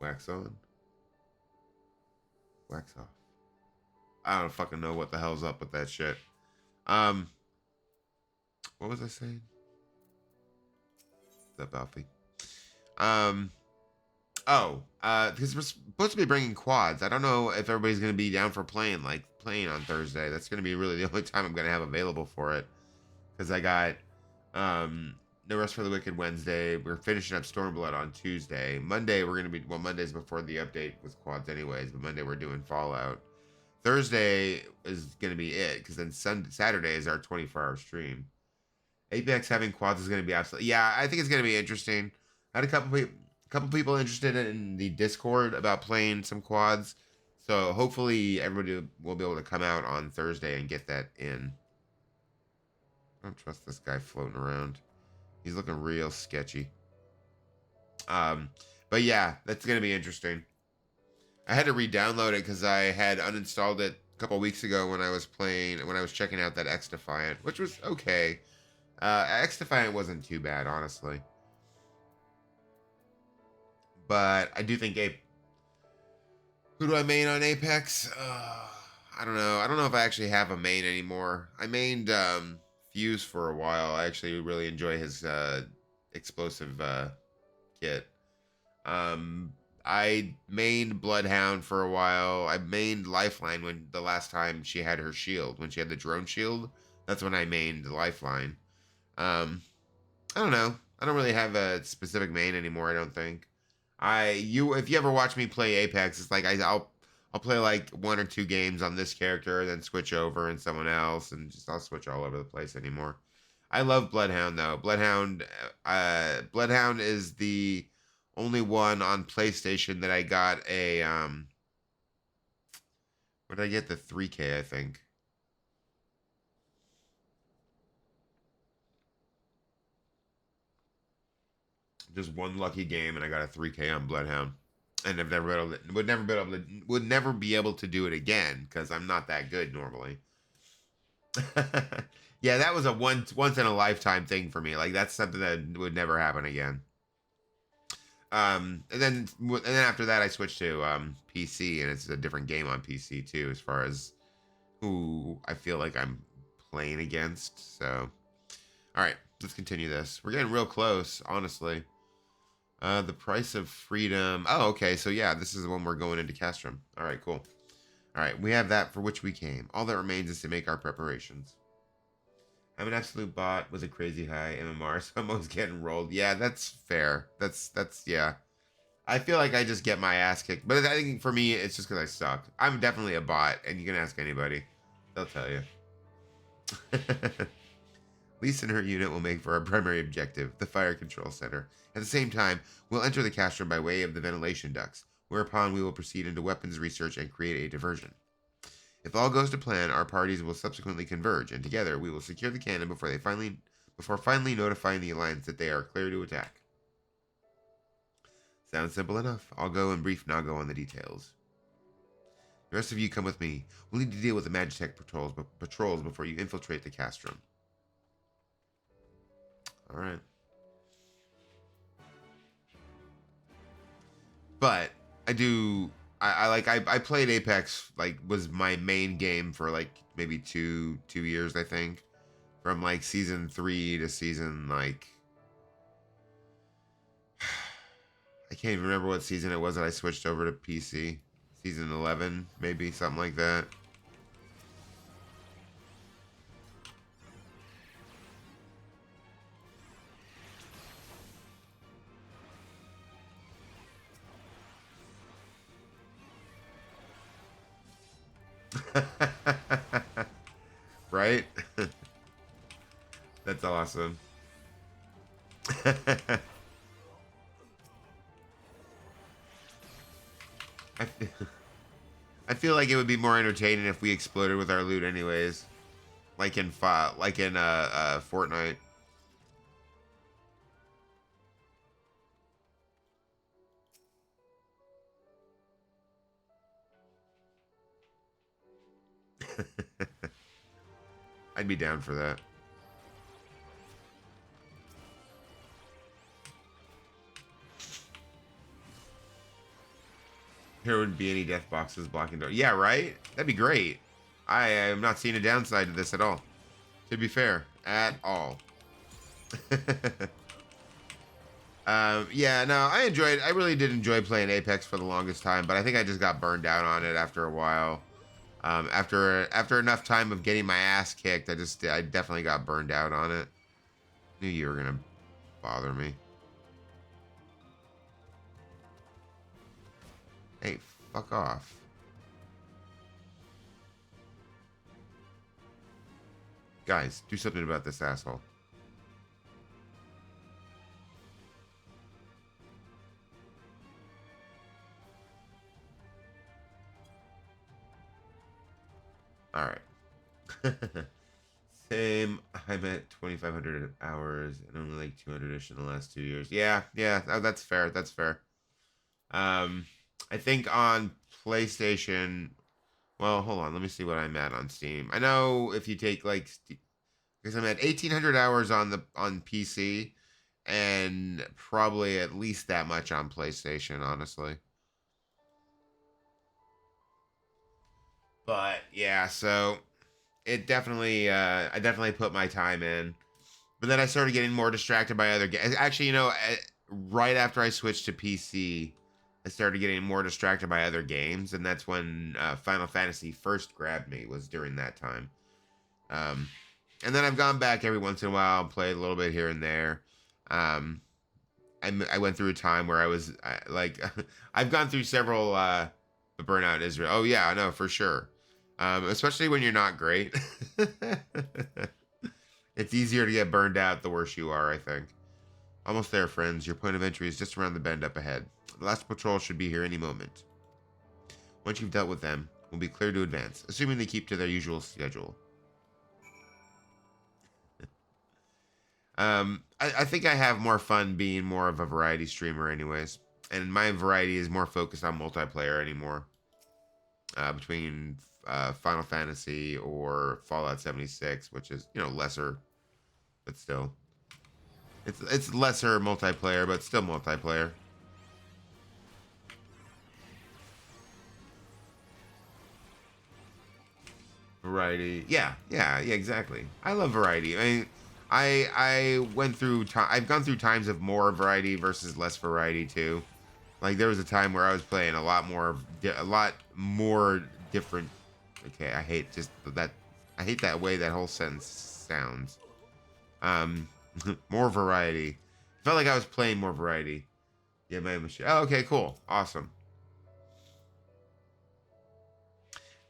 Wax on. Wax off. I don't fucking know what the hell's up with that shit. What was I saying? What's up, Alfie? Because we're supposed to be bringing quads. I don't know if everybody's going to be down for playing on Thursday. That's going to be really the only time I'm going to have available for it. Because I got No Rest for the Wicked Wednesday. We're finishing up Stormblood on Tuesday. Monday, we're going to be... Well, Monday's before the update with quads anyways. But Monday, we're doing Fallout. Thursday is going to be it. Because then Saturday is our 24-hour stream. Apex having quads is going to be absolutely... Yeah, I think it's going to be interesting. I had a couple people interested in the Discord about playing some quads. So hopefully everybody will be able to come out on Thursday and get that in. I don't trust this guy floating around. He's looking real sketchy. But yeah, that's going to be interesting. I had to re-download it because I had uninstalled it a couple weeks ago when I was checking out that X Defiant, which was okay. X Defiant wasn't too bad, honestly. But I do think who do I main on Apex? I don't know. I don't know if I actually have a main anymore. I mained Fuse for a while. I actually really enjoy his explosive kit. I mained Bloodhound for a while. I mained Lifeline when the last time she had her shield, when she had the drone shield. That's when I mained Lifeline. I don't know. I don't really have a specific main anymore. I don't think. If you ever watch me play Apex, it's like I'll play like one or two games on this character, then switch over and someone else, and just I'll switch all over the place anymore. I love Bloodhound though. Bloodhound is the only one on PlayStation that I got a What did I get? The 3K, I think. Just one lucky game, and I got a 3K on Bloodhound, and I've never been able to, would never be able to do it again because I'm not that good normally. Yeah, that was a once in a lifetime thing for me. Like that's something that would never happen again. And then after that, I switched to PC, and it's a different game on PC too, as far as who I feel like I'm playing against. So, all right, let's continue this. We're getting real close, honestly. The price of freedom. Oh, okay. So yeah, this is the one we're going into Castrum. All right, cool. All right, we have that for which we came. All that remains is to make our preparations. I'm an absolute bot with a crazy high MMR, so I'm always getting rolled. Yeah, that's fair. That's yeah. I feel like I just get my ass kicked, but I think for me, it's just because I suck. I'm definitely a bot, and you can ask anybody; they'll tell you. Lisa and her unit will make for our primary objective, the fire control center. At the same time, we'll enter the castrum by way of the ventilation ducts, whereupon we will proceed into weapons research and create a diversion. If all goes to plan, our parties will subsequently converge, and together we will secure the cannon before finally notifying the Alliance that they are clear to attack. Sounds simple enough. I'll go and brief Nago on the details. The rest of you come with me. We'll need to deal with the Magitech patrols before you infiltrate the castrum. Alright. But I played Apex, like was my main game for like maybe two years, I think. From like season 3 to season like I can't even remember what season it was that I switched over to PC. Season 11, maybe, something like that. Right? That's awesome. I feel, I feel like it would be more entertaining if we exploded with our loot anyways. Like in Fortnite. I'd be down for that. There wouldn't be any death boxes blocking door. Yeah, right? That'd be great. I am not seeing a downside to this at all. To be fair, at all. Yeah, no, I really did enjoy playing Apex for the longest time, but I think I just got burned out on it after a while. After enough time of getting my ass kicked, I definitely got burned out on it. Knew you were gonna bother me. Hey, fuck off. Guys, do something about this asshole. Alright. Same. I'm at 2,500 hours and only like 200-ish in the last 2 years. Yeah, that's fair. That's fair. I think on PlayStation. Well, hold on. Let me see what I'm at on Steam. I know if you take like Because I'm at 1,800 hours on PC, and probably at least that much on PlayStation, honestly. But yeah, so it definitely, I definitely put my time in. But then I started getting more distracted by other games. Actually, right after I switched to PC, I started getting more distracted by other games, and that's when Final Fantasy first grabbed me. Was during that time. Um, and then I've gone back every once in a while, played a little bit here and there. Um, I went through a time where I was like, I've gone through several burnout in Israel. Oh yeah, I know for sure. Especially when you're not great. It's easier to get burned out the worse you are, I think. Almost there, friends. Your point of entry is just around the bend up ahead. The last patrol should be here any moment. Once you've dealt with them, we'll be clear to advance, assuming they keep to their usual schedule. I think I have more fun being more of a variety streamer anyways. And my variety is more focused on multiplayer anymore. Between Final Fantasy or Fallout 76, which is, lesser, but still. It's lesser multiplayer, but still multiplayer. Variety. Yeah, exactly. I love variety. I mean, I went through time. I've gone through times of more variety versus less variety too. Like there was a time where I was playing a lot more different. Okay, I hate just that. I hate that way that whole sentence sounds. Um, more variety. Felt like I was playing more variety. Yeah, my machine. Oh, okay, cool, awesome.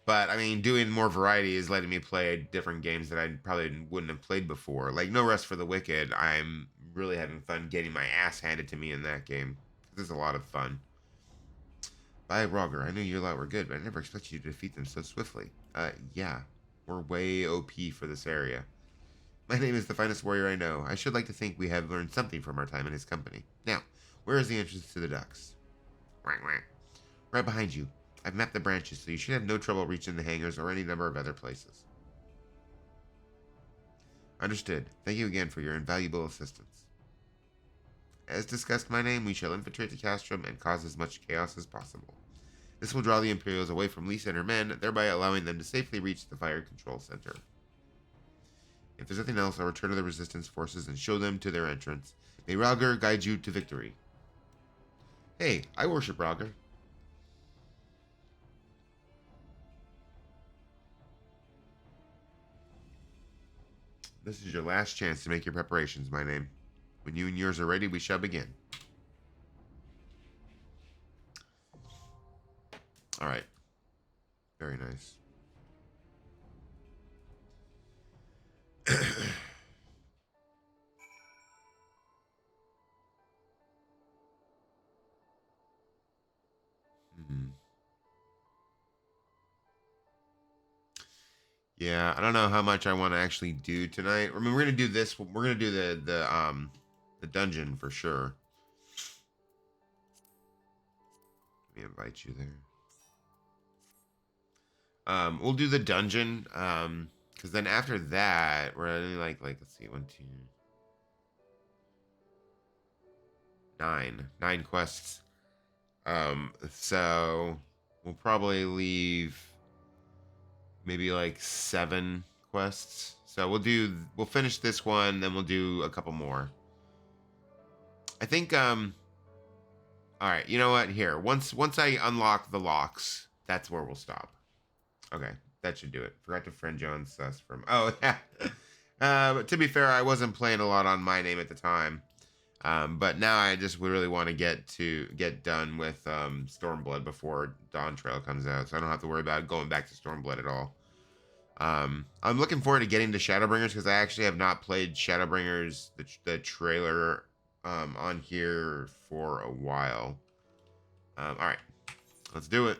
But I mean, doing more variety is letting me play different games that I probably wouldn't have played before. Like No Rest for the Wicked, I'm really having fun getting my ass handed to me in that game. This is a lot of fun. Bye, Roger. I knew your lot were good, but I never expected you to defeat them so swiftly. Yeah. We're way OP for this area. My name is the finest warrior I know. I should like to think we have learned something from our time in his company. Now, where is the entrance to the ducks? Right behind you. I've mapped the branches, so you should have no trouble reaching the hangars or any number of other places. Understood. Thank you again for your invaluable assistance. As discussed, my name, we shall infiltrate the castrum and cause as much chaos as possible. This will draw the Imperials away from Lisa and her men, thereby allowing them to safely reach the fire control center. If there's nothing else, I'll return to the resistance forces and show them to their entrance. May Ralger guide you to victory. Hey, I worship Ralger. This is your last chance to make your preparations, my name. When you and yours are ready, we shall begin. Alright. Very nice. Yeah, I don't know how much I want to actually do tonight. I mean, we're gonna do this. We're gonna do the dungeon for sure. Let me invite you there. We'll do the dungeon. Because then after that, we're gonna like let's see, 1, 2, 9 quests. So we'll probably leave maybe like 7 quests. So we'll finish this one, then we'll do a couple more. I think all right, you know what? Here, once I unlock the locks, that's where we'll stop. Okay, that should do it. Forgot to friend John Suss from. Oh yeah. But to be fair, I wasn't playing a lot on My Name at the time. But now I just really want to get done with Stormblood before Dawntrail comes out, so I don't have to worry about going back to Stormblood at all. I'm looking forward to getting to Shadowbringers because I actually have not played Shadowbringers the trailer on here for a while. All right, let's do it.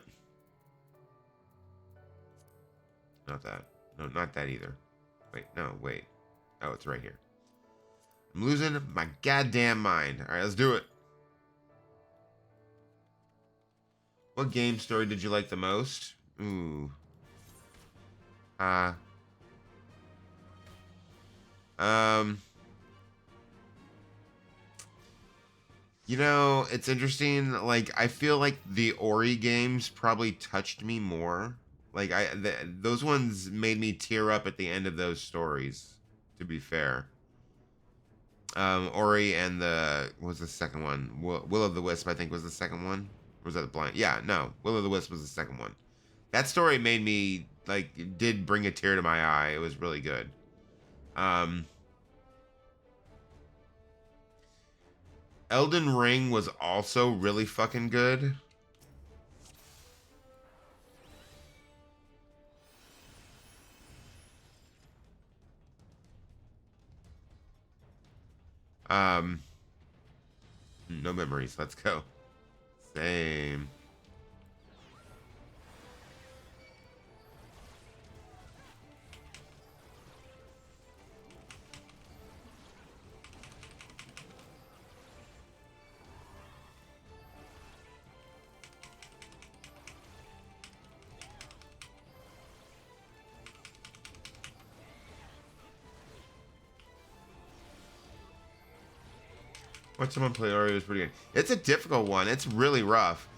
Not that. No, not that either. Wait, no, wait. Oh, it's right here. I'm losing my goddamn mind. All right, let's do it. What game story did you like the most? Ooh. Um, it's interesting. Like, I feel like the Ori games probably touched me more. Like, those ones made me tear up at the end of those stories. To be fair, Ori and what was the second one? Will of the Wisp, I think, was the second one. Or was that the Blind? Yeah, no, Will of the Wisp was the second one. That story made me like it did bring a tear to my eye. It was really good. Um, Elden Ring was also really fucking good. Um, no memories. Let's go. Same. Watch someone play Ori was pretty good. It's a difficult one. It's really rough.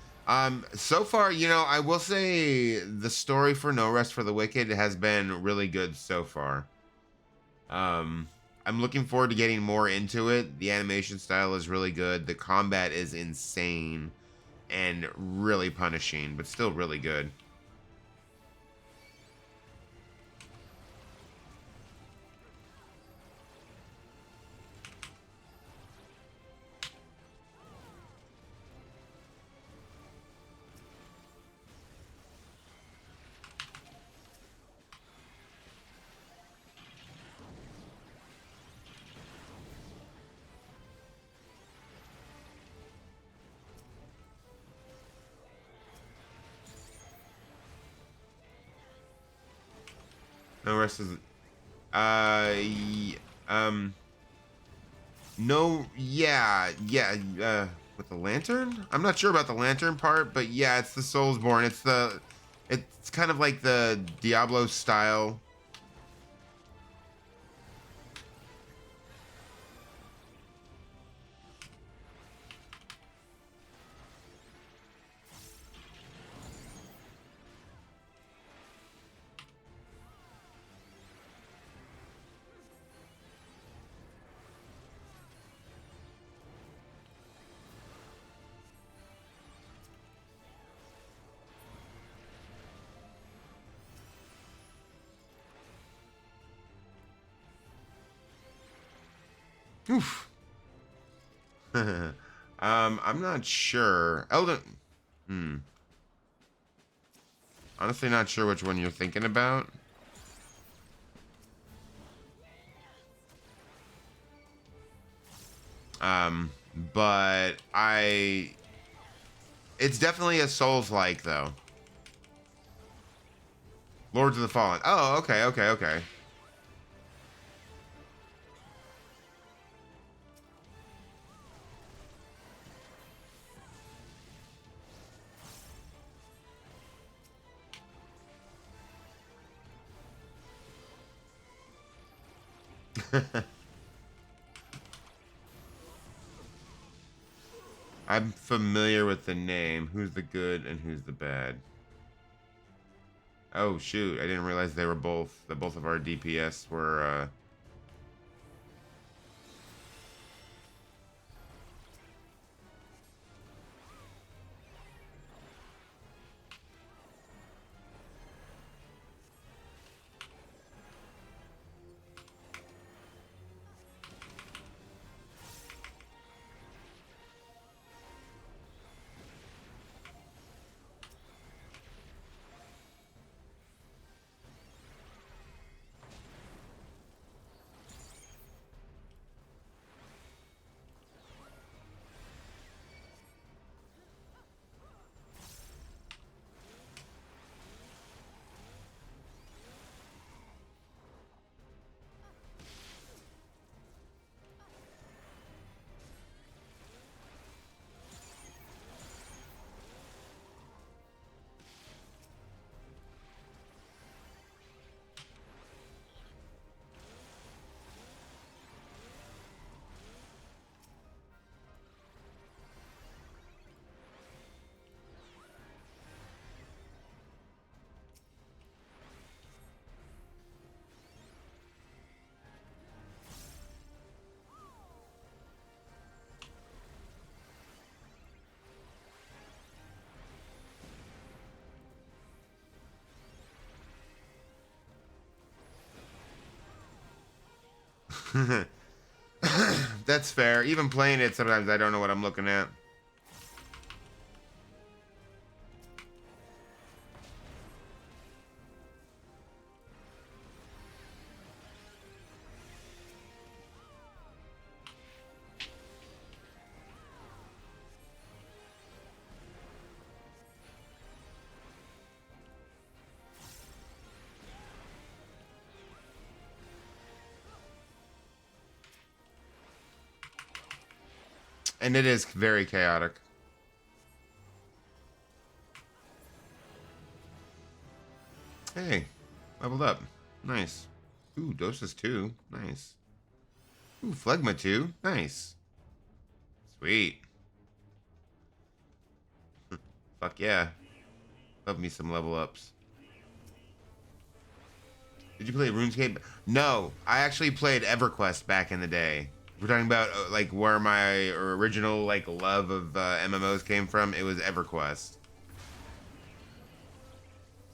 So far, I will say the story for No Rest for the Wicked has been really good so far. Um, I'm looking forward to getting more into it. The animation style is really good. The combat is insane and really punishing, but still really good. No Rest is y- um no with the lantern? I'm not sure about the lantern part, but yeah, it's the Soulsborne. It's kind of like the Diablo style. Oof. I'm not sure. Hmm. Honestly, not sure which one you're thinking about. Um, but it's definitely a Souls-like though. Lords of the Fallen. Oh, okay, okay, okay. I'm familiar with the name. Who's the good and who's the bad? Oh shoot! I didn't realize they were that both of our DPS were. That's fair. Even playing it, sometimes I don't know what I'm looking at. And it is very chaotic. Hey, leveled up. Nice. Ooh, doses 2. Nice. Ooh, phlegma 2. Nice. Sweet. Fuck yeah. Love me some level ups. Did you play RuneScape? No, I actually played EverQuest back in the day. We're talking about like where my original like love of MMOs came from. It was EverQuest.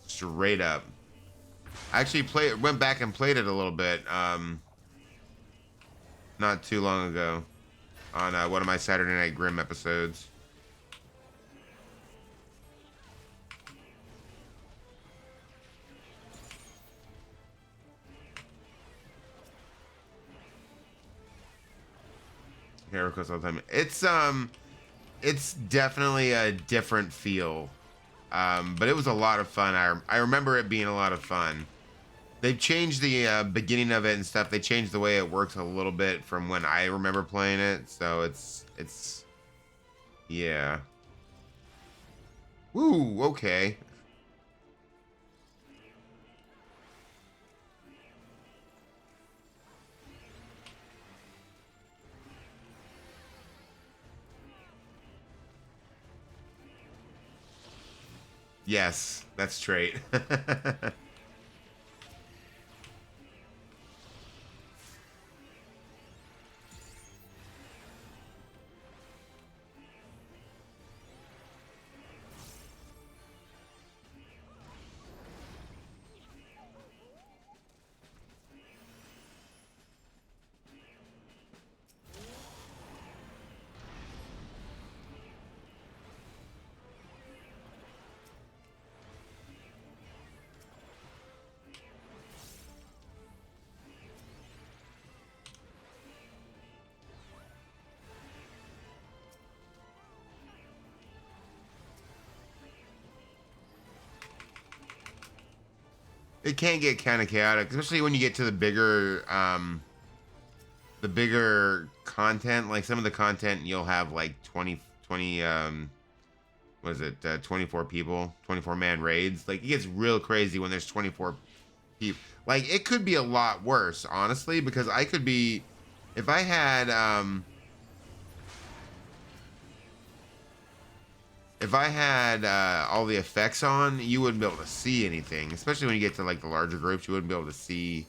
Straight up. I actually went back and played it a little bit. Not too long ago, on one of my Saturday Night Grim episodes. EverQuest all the time. It's definitely a different feel. But it was a lot of fun. I remember it being a lot of fun. They've changed the beginning of it and stuff. They changed the way it works a little bit from when I remember playing it. So it's yeah. Woo, okay. Yes, that's straight. It can get kind of chaotic, especially when you get to the bigger content. Like some of the content, you'll have like 20 what is it, 24 people, 24-man raids. Like it gets real crazy when there's 24 people. Like it could be a lot worse, honestly, because I could be, if I had all the effects on, you wouldn't be able to see anything. Especially when you get to like the larger groups, you wouldn't be able to see.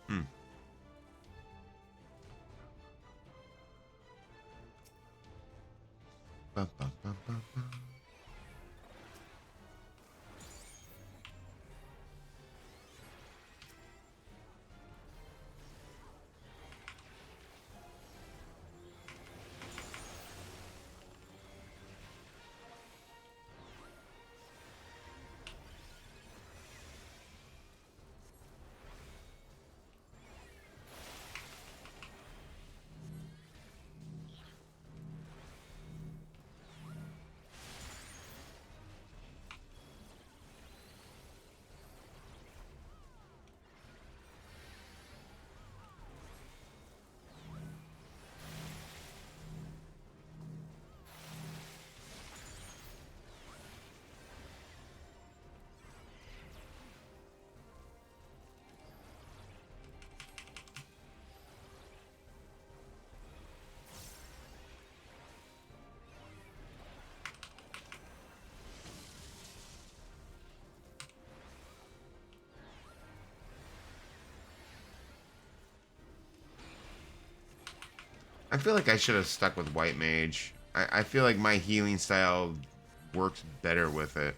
Hmm. Ba, ba, ba, ba, ba. I feel like I should have stuck with White Mage. I feel like my healing style works better with it.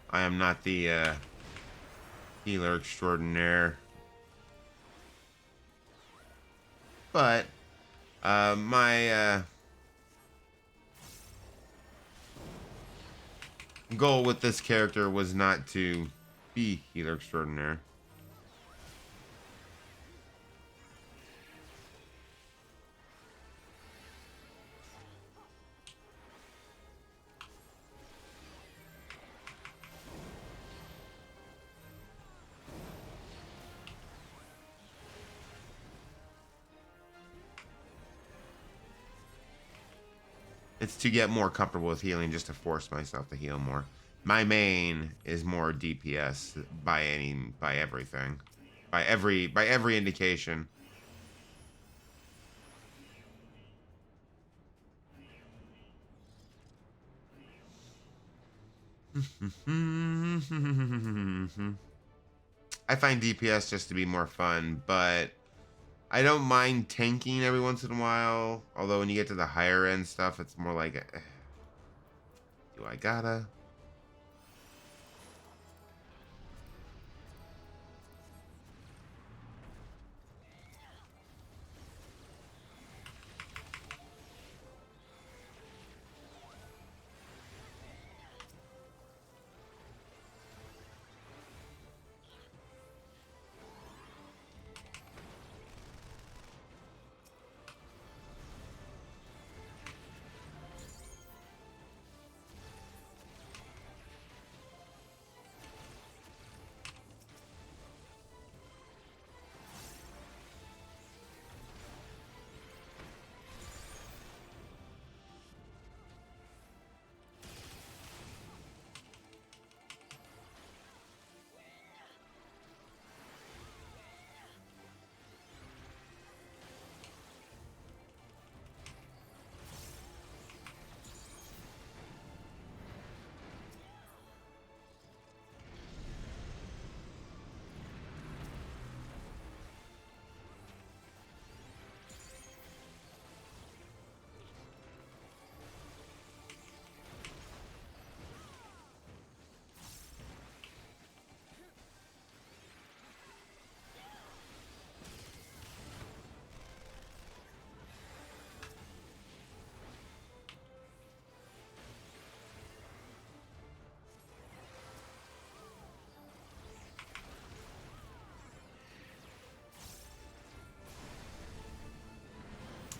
I am not the healer extraordinaire. But my goal with this character was not to be healer extraordinaire. It's to get more comfortable with healing, just to force myself to heal more. My main is more DPS by everything, by every indication. I find DPS just to be more fun, but I don't mind tanking every once in a while. Although when you get to the higher end stuff, it's more like, do I gotta?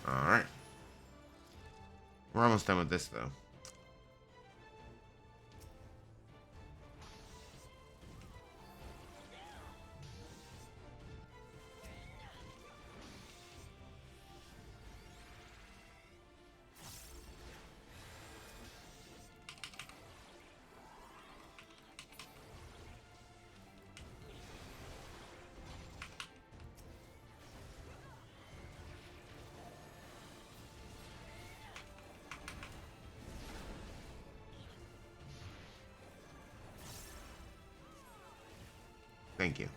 Alright. We're almost done with this, though. Thank you.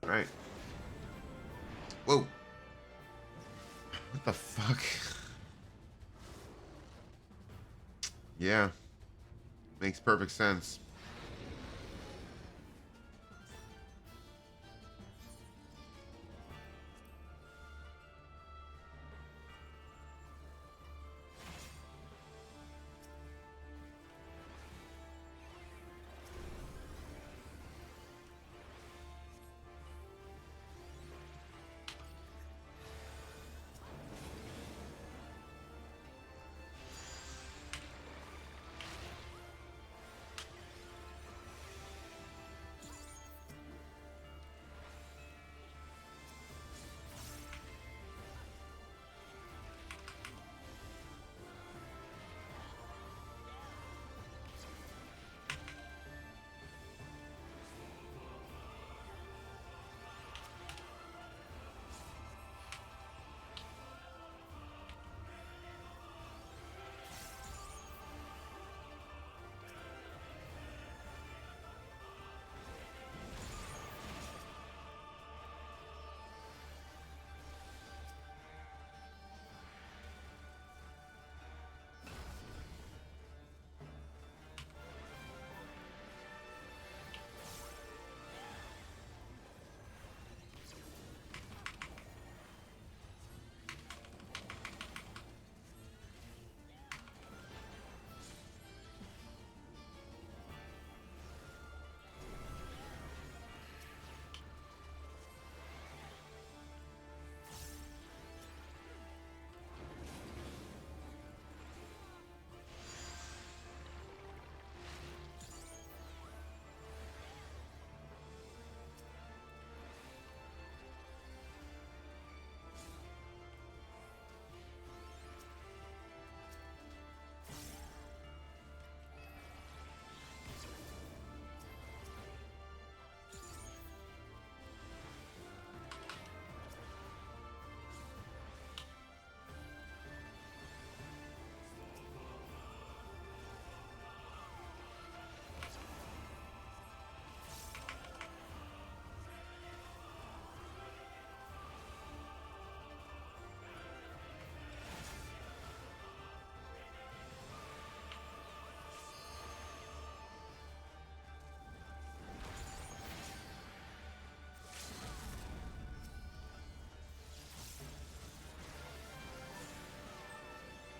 All right. Whoa. What the fuck? Yeah. Makes perfect sense.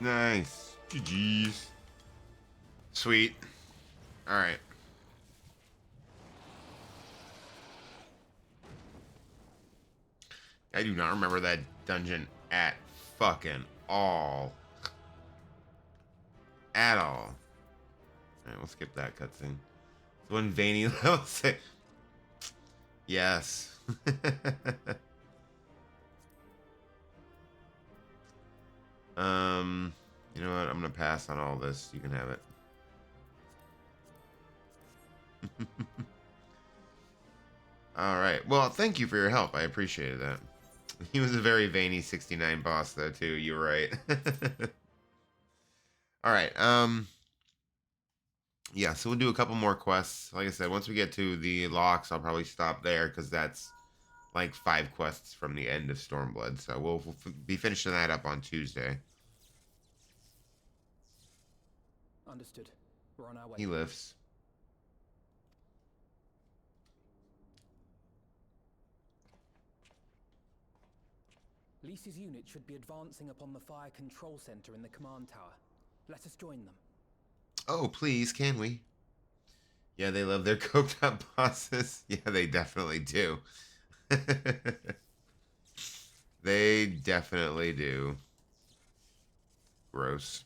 Nice. GG's. Sweet. All right. I do not remember that dungeon at fucking all. At all. All right, we'll skip that cutscene. So when Vaney level 6. Yes. You know what? I'm gonna pass on all this. You can have it. All right. Well, thank you for your help. I appreciated that. He was a very veiny 69 boss, though, too. You're right. All right. Yeah. So we'll do a couple more quests. Like I said, once we get to the locks, I'll probably stop there because that's like 5 quests from the end of Stormblood. So we'll be finishing that up on Tuesday. Understood. We're on our way. He lifts. Lisa's unit should be advancing upon the fire control center in the command tower. Let us join them. Oh, please, can we? Yeah, they love their coked up bosses. Yeah, they definitely do. They definitely do. Gross.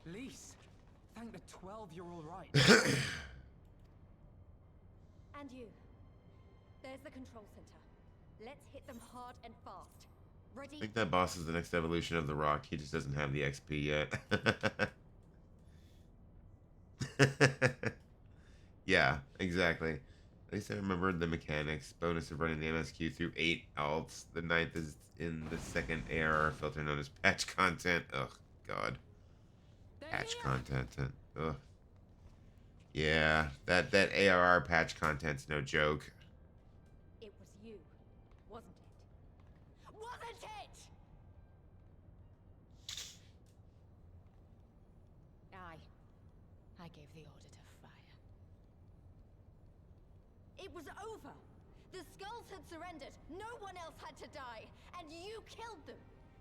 Lise, thank the 12 you're all right. And you. There's the control center. Let's hit them hard and fast. Ready? I think that boss is the next evolution of the Rock. He just doesn't have the XP yet. Yeah, exactly. At least I remembered the mechanics. Bonus of running the MSQ through 8 alts. The 9th is in the second ARR filter known as patch content. Ugh, God. Patch content. Ugh. Yeah, that ARR patch content's no joke. It was you, wasn't it? Wasn't it? I gave the order to fire. It was over. The skulls had surrendered. No one else had to die. And you killed them.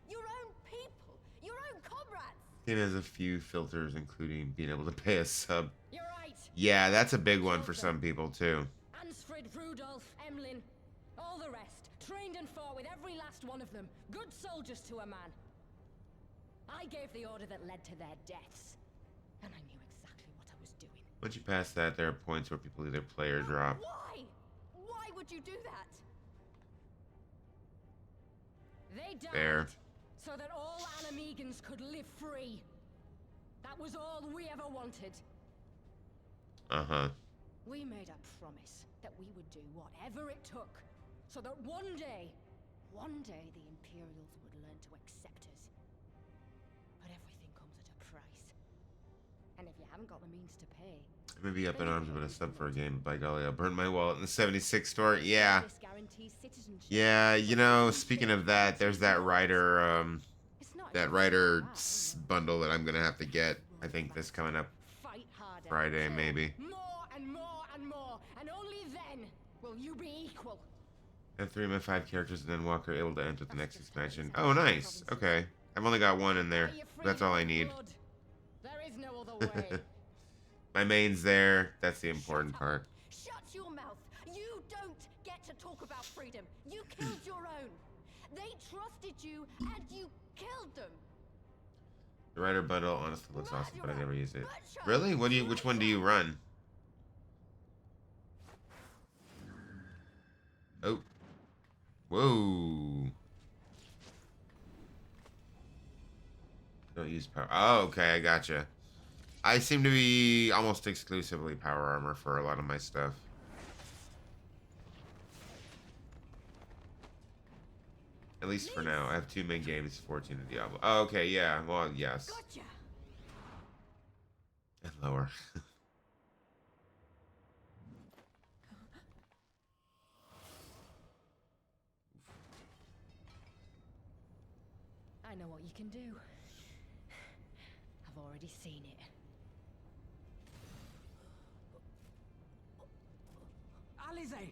Your own people. Your own comrades. It has a few filters, including being able to pay a sub. You're right. Yeah, that's a big one for some people, too. Ansfrid, Rudolph, Emlyn, all the rest. Trained and fought with every last one of them. Good soldiers to a man. I gave the order that led to their deaths. And I knew exactly what I was doing. Once you pass that, there are points where people either play or drop. Why? Why would you do that? They died Fair. so that all Animegans could live free. That was all we ever wanted. Uh-huh. We made a promise that we would do whatever it took, so that one day the Imperials would learn to accept us. But everything comes at a price. And if you haven't got the means to pay... I may be up in arms about a sub for a game. By golly, I'll burn my wallet in the 76 store. Yeah. This guarantees citizenship. Yeah, you know, speaking of that, there's that Rider, It's not that just Rider about bundle that I'm gonna have to get. I think this coming up fight harder. Friday, maybe. More and more and more, and only then will you be equal. I have 3 of my 5 characters and then Walker able to enter the next expansion. Oh, nice. Okay. I've only got 1 in there. That's all I need. There is no other way. My main's there. That's the important part. Shut your mouth. You don't get to talk about freedom. You killed your own. They trusted you and you killed them. The Rider bundle honestly looks awesome, but I never use it. Really? Which one do you run? Oh. Whoa. Don't use power. Oh, okay, I gotcha. I seem to be almost exclusively power armor for a lot of my stuff. At least for now. I have 2 main games, 14 and Diablo. Oh, okay, yeah. Well, yes. Gotcha. And lower. I know what you can do. I've already seen it. Alizé!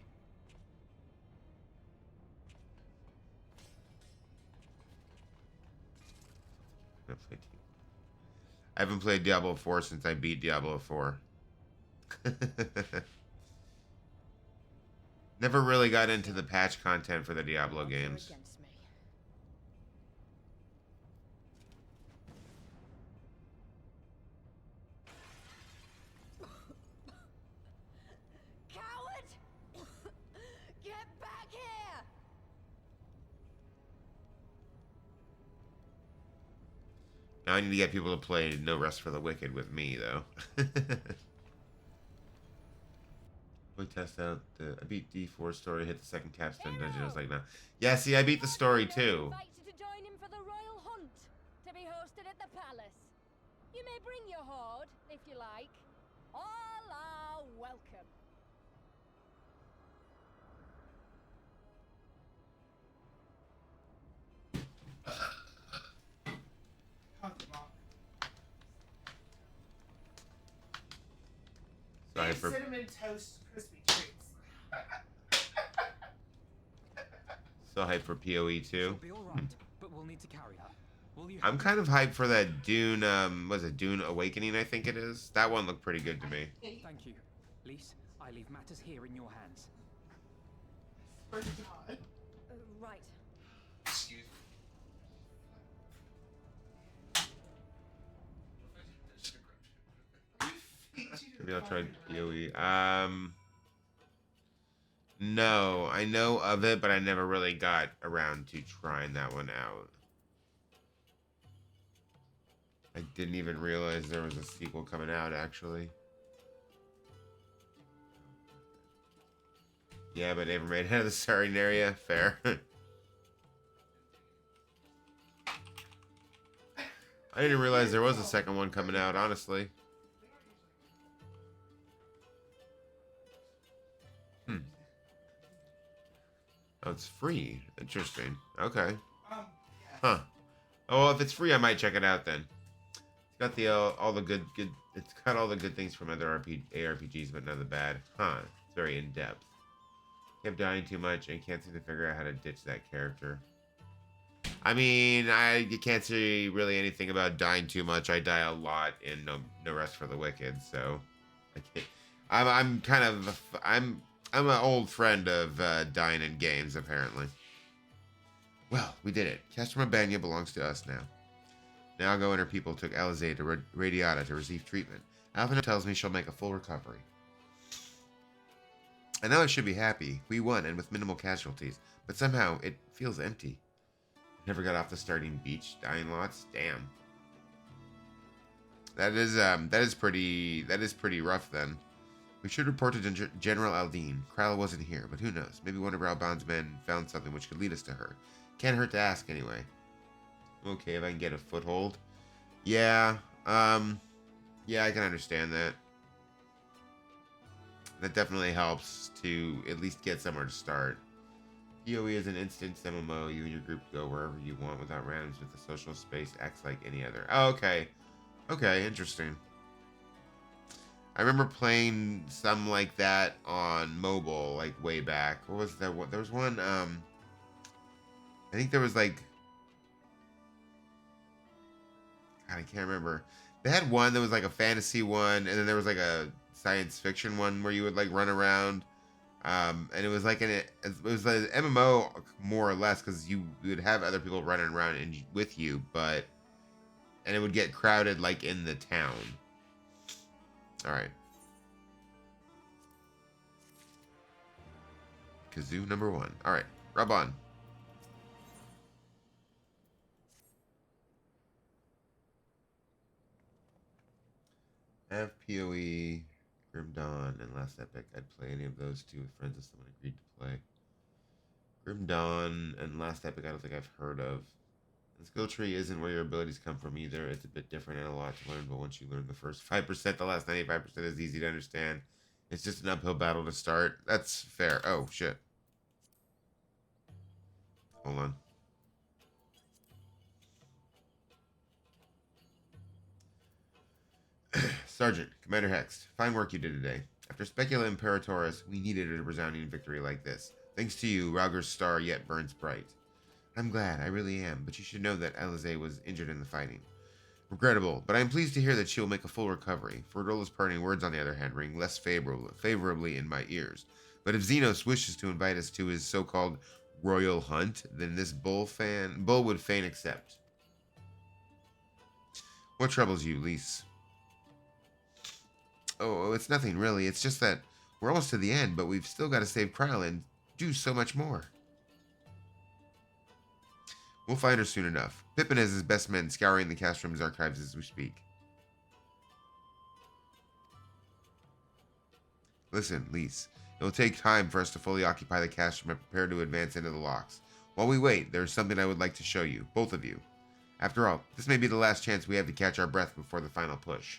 I haven't played Diablo 4 since I beat Diablo 4. Never really got into the patch content for the Diablo games. Against me. Coward! Get back here! Now I need to get people to play No Rest for the Wicked with me, though. We test out the. I beat D4 story, hit the second capstone dungeon. I was like, no. Yeah, see, I beat the story too. Invite you to join him for the royal hunt, to be hosted at the palace. You may bring your horde, if you like. All are welcome. Sorry for. Cinnamon toast crispy treats. So hyped for PoE too. She'll be all right, but we'll need to carry her. Will you? I'm kind of hyped for that Dune. Was it Dune Awakening? I think it is. That one looked pretty good to me. Thank you, Lise. I leave matters here in your hands. For God. Right. Excuse me. Maybe I'll try PoE. No, I know of it, but I never really got around to trying that one out. I didn't even realize there was a sequel coming out, actually. Yeah, but never made it out of the starting area. Fair. I didn't realize there was a second one coming out, honestly. Oh, it's free. Interesting. Okay. Huh. Oh, well, if it's free, I might check it out then. It's got the all the good. It's got all the good things from other ARPGs, but none of the bad. Huh. It's very in depth. Kept dying too much and can't seem to figure out how to ditch that character. I mean, you can't say really anything about dying too much. I die a lot in No Rest for the Wicked, so I can't. I'm an old friend of dying in games, apparently. Well, we did it. Castor Mabania belongs to us now. Now go and her people took Alizé to Radiata to receive treatment. Alphinaud tells me she'll make a full recovery. I know I should be happy. We won, and with minimal casualties. But somehow, it feels empty. Never got off the starting beach. Dying lots. Damn. That is pretty rough then. We should report to General Aldine. Krala wasn't here, but who knows? Maybe one of Ralbon's men found something which could lead us to her. Can't hurt to ask anyway. Okay, if I can get a foothold. Yeah, yeah, I can understand that. That definitely helps to at least get somewhere to start. PoE is an instance MMO. You and your group go wherever you want without randoms, with the social space acts like any other. Oh, okay. Okay, interesting. I remember playing some like that on mobile, like way back. What was that one? There was one, I think there was like, God, I can't remember. They had one that was like a fantasy one, and then there was like a science fiction one where you would like run around. And it was like it was like an MMO more or less, because you would have other people running around with you, and it would get crowded like in the town. All right. Kazoo number 1. All right, rub on. FPOE, Grim Dawn, and Last Epic. I'd play any of those two with friends if someone agreed to play. Grim Dawn and Last Epic I don't think I've heard of. The skill tree isn't where your abilities come from either. It's a bit different and a lot to learn, but once you learn the first 5%, the last 95% is easy to understand. It's just an uphill battle to start. That's fair. Oh, shit. Hold on. Sergeant, Commander Hext, fine work you did today. After Specula Imperatoris, we needed a resounding victory like this. Thanks to you, Rauger's star yet burns bright. I'm glad, I really am, but you should know that Alize was injured in the fighting. Regrettable, but I am pleased to hear that she will make a full recovery. Ferdola's parting words, on the other hand, ring less favorably in my ears. But if Xenos wishes to invite us to his so-called royal hunt, then this bull would fain accept. What troubles you, Lise? Oh, it's nothing really. It's just that we're almost to the end, but we've still got to save Kryl and do so much more. We'll find her soon enough. Pippin has his best men scouring the Castrum's archives as we speak. Listen, Lise. It will take time for us to fully occupy the Castrum and prepare to advance into the locks. While we wait, there is something I would like to show you, both of you. After all, this may be the last chance we have to catch our breath before the final push.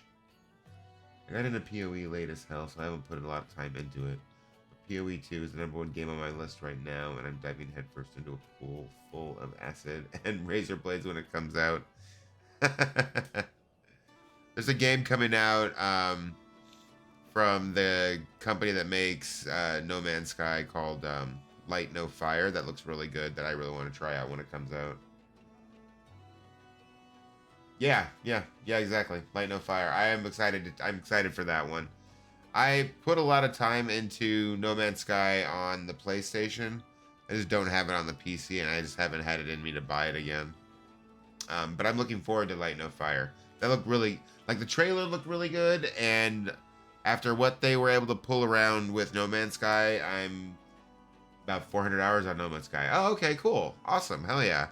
I got into PoE late as hell, so I haven't put a lot of time into it. But PoE 2 is the #1 game on my list right now, and I'm diving headfirst into a pool full of acid and razor blades when it comes out. There's a game coming out from the company that makes No Man's Sky called Light No Fire that looks really good that I really want to try out when it comes out. Yeah, exactly. Light No Fire. I'm excited for that one. I put a lot of time into No Man's Sky on the PlayStation. I just don't have it on the PC, and I just haven't had it in me to buy it again. But I'm looking forward to Light No Fire. That looked really, like, the trailer looked really good, and after what they were able to pull around with No Man's Sky, I'm about 400 hours on No Man's Sky. Oh, okay, cool. Awesome. Hell yeah.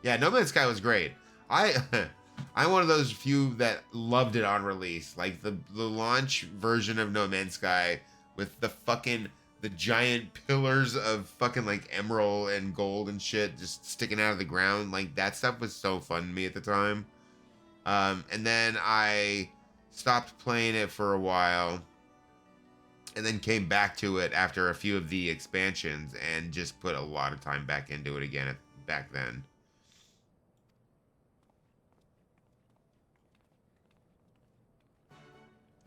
Yeah, No Man's Sky was great. I'm one of those few that loved it on release. Like the launch version of No Man's Sky with the giant pillars of fucking like emerald and gold and shit just sticking out of the ground. Like that stuff was so fun to me at the time. And then I stopped playing it for a while and then came back to it after a few of the expansions and just put a lot of time back into it again back then.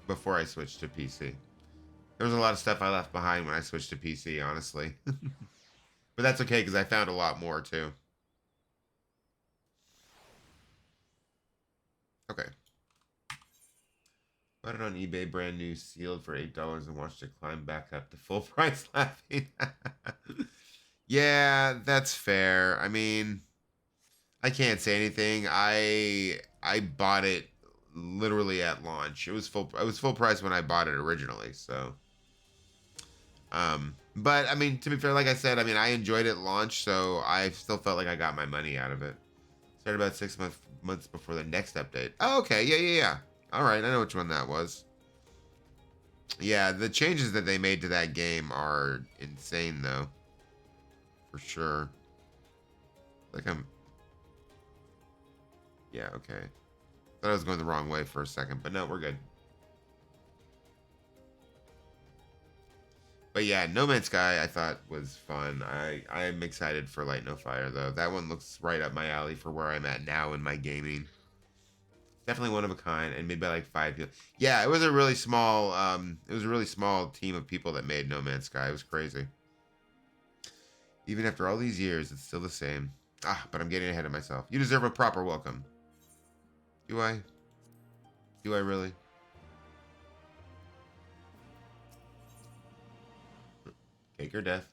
Before I switched to PC. There was a lot of stuff I left behind when I switched to PC, honestly. But that's okay, because I found a lot more, too. Okay. Bought it on eBay, brand new, sealed for $8, and watched it climb back up to full price laughing. Yeah, that's fair. I mean, I can't say anything. I bought it literally at launch. It was full price when I bought it originally, so but I mean, to be fair, like I said, I mean, I enjoyed it at launch, so I still felt like I got my money out of it. Started about 6 months before the next update. Oh, okay. Yeah. All right, I know which one that was. Yeah, the changes that they made to that game are insane, though, for sure. Like yeah, okay. Thought I was going the wrong way for a second, but no, we're good. But yeah, No Man's Sky I thought was fun. I'm excited for Light No Fire though. That one looks right up my alley for where I'm at now in my gaming. Definitely one of a kind, and made by like 5 people. Yeah, it was a really small team of people that made No Man's Sky. It was crazy. Even after all these years, it's still the same. But I'm getting ahead of myself. You deserve a proper welcome. Do I? Do I really? Cake or death.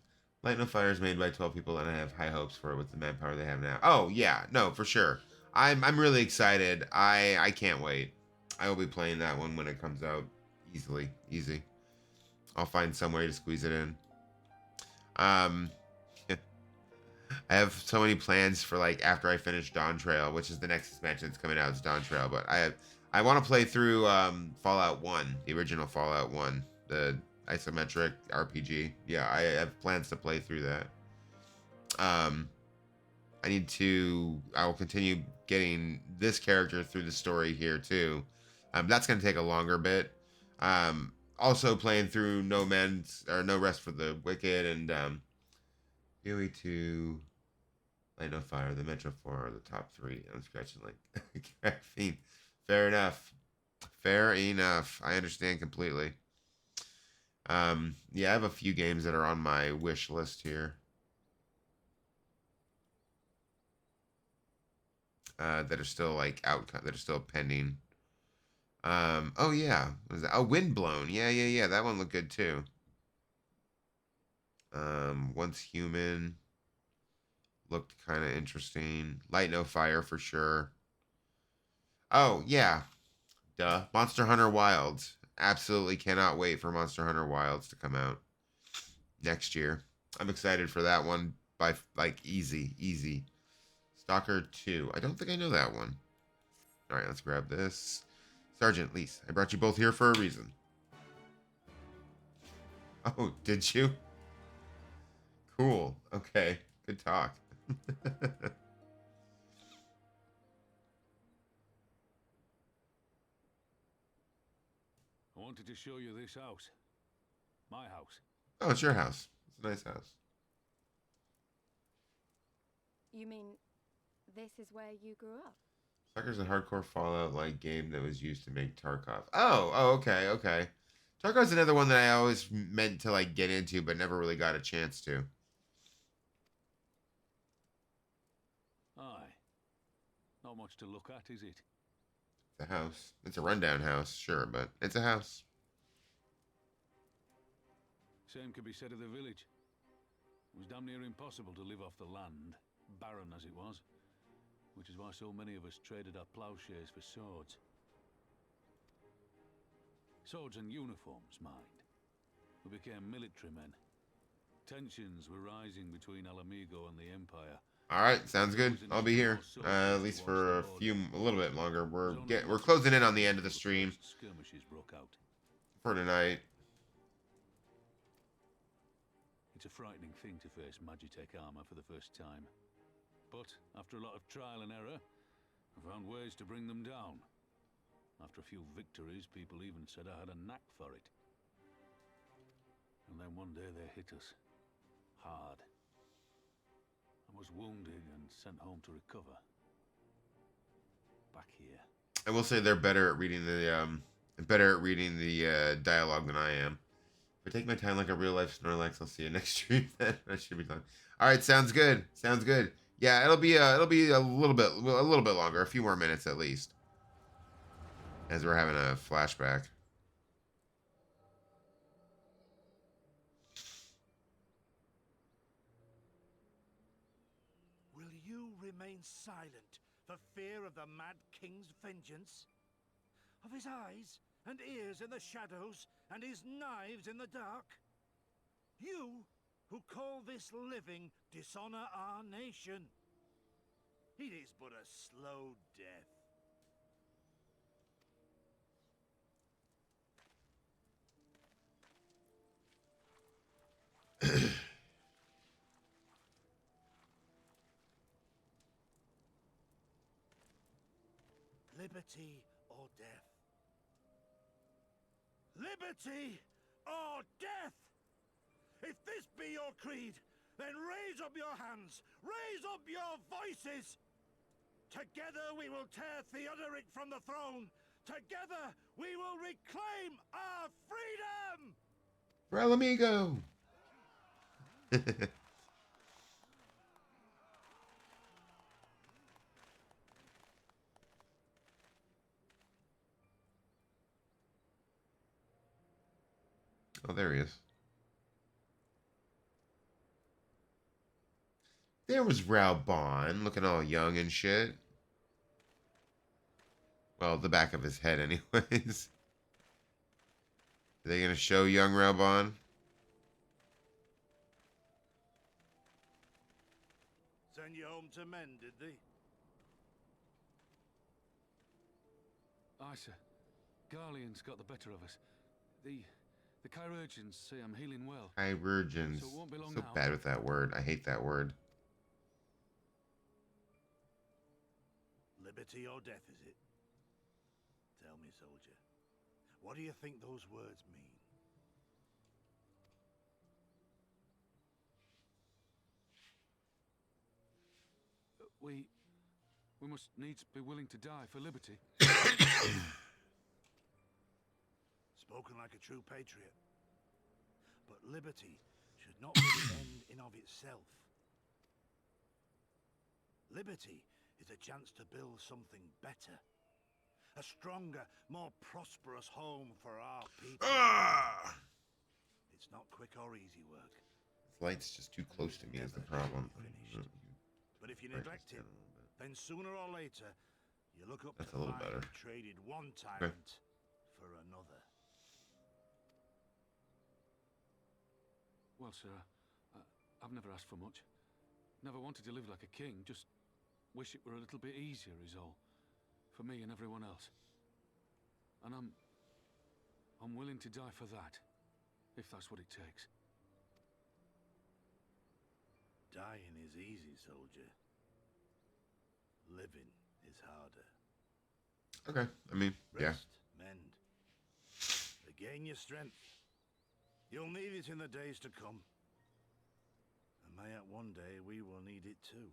Light No Fire is made by 12 people, and I have high hopes for it with the manpower they have now. Oh, yeah. No, for sure. I'm really excited. I can't wait. I will be playing that one when it comes out. Easy. I'll find some way to squeeze it in. I have so many plans for like after I finish Dawntrail, which is the next expansion that's coming out. It's Dawntrail, but I want to play through Fallout 1, the original Fallout 1, the isometric RPG. Yeah, I have plans to play through that. I will continue getting this character through the story here too. That's going to take a longer bit. Also playing through No Rest for the Wicked and PoE 2, Light No Fire, the Metro 4 are the top 3. I'm scratching like caffeine. Fair enough. I understand completely. Yeah, I have a few games that are on my wish list here. That are still like out, that are still pending. Oh yeah, what is that? Oh, Windblown. Yeah. That one looked good too. Once Human looked kind of interesting. Light No Fire for sure. Oh yeah, duh. Monster Hunter Wilds. Absolutely cannot wait for Monster Hunter Wilds to come out next year. I'm excited for that one by like easy. Stalker 2. I don't think I know that one. All right, let's grab this. Sergeant Lease, I brought you both here for a reason. Oh, did you? Cool. Okay. Good talk. I wanted to show you this house. My house. Oh, it's your house. It's a nice house. You mean this is where you grew up? Stalker's a hardcore Fallout-like game that was used to make Tarkov. Okay. Tarkov's another one that I always meant to like get into, but never really got a chance to. Aye. Not much to look at, is it? It's a house. It's a rundown house, sure, but it's a house. Same could be said of the village. It was damn near impossible to live off the land, barren as it was, which is why so many of us traded our plowshares for swords. Swords and uniforms, mind. We became military men. Tensions were rising between Alamigo and the Empire. All right, sounds good. I'll be here at least for a little bit longer. We're closing in on the end of the stream Skirmishes broke out. for tonight. It's a frightening thing to face Magitech armor for the first time. But after a lot of trial and error, I found ways to bring them down. After a few victories, people even said I had a knack for it. And then one day they hit us. Hard. I was wounded and sent home to recover. Back here. I will say they're better at reading the dialogue than I am. If I take my time like a real life Snorlax, I'll see you next stream. That should be fun. All right, sounds good. Yeah, it'll be a little bit longer, a few more minutes at least, as we're having a flashback. Will you remain silent for fear of the Mad King's vengeance? Of his eyes and ears in the shadows and his knives in the dark? You who call this living dishonor our nation. It is but a slow death. Liberty or death? Liberty or death? If this be your creed, then raise up your hands, raise up your voices. Together we will tear Theodoric from the throne. Together we will reclaim our freedom! Real amigo. Oh, there he is. There was Raubon, looking all young and shit. Well, the back of his head, anyways. Are they gonna show young Raubon? Send you home to men, did they? Aye, sir. Garlean's got the better of us. The chirurgeons say I'm healing well. Chirurgeons. So it won't be long So now. bad with that word. I hate that word. Liberty or death, is it? Tell me, soldier. What do you think those words mean? We must needs be willing to die for liberty. Spoken like a true patriot. But liberty should not be the end in of itself. Liberty is a chance to build something better. A stronger, more prosperous home for our people. Ah! It's not quick or easy work. This light's just too close to me is the problem. Finished. But if you Right, neglect just it, down a little bit. then sooner or later, you look up That's to a little find better. you've traded one tyrant for another. Well, sir, I've never asked for much. Never wanted to live like a king, just wish it were a little bit easier is all. For me and everyone else. And I'm willing to die for that, if that's what it takes. Dying is easy, soldier. Living is harder. Okay, I mean, yeah. Rest, mend. Regain your strength. You'll need it in the days to come. And mayhap one day we will need it too.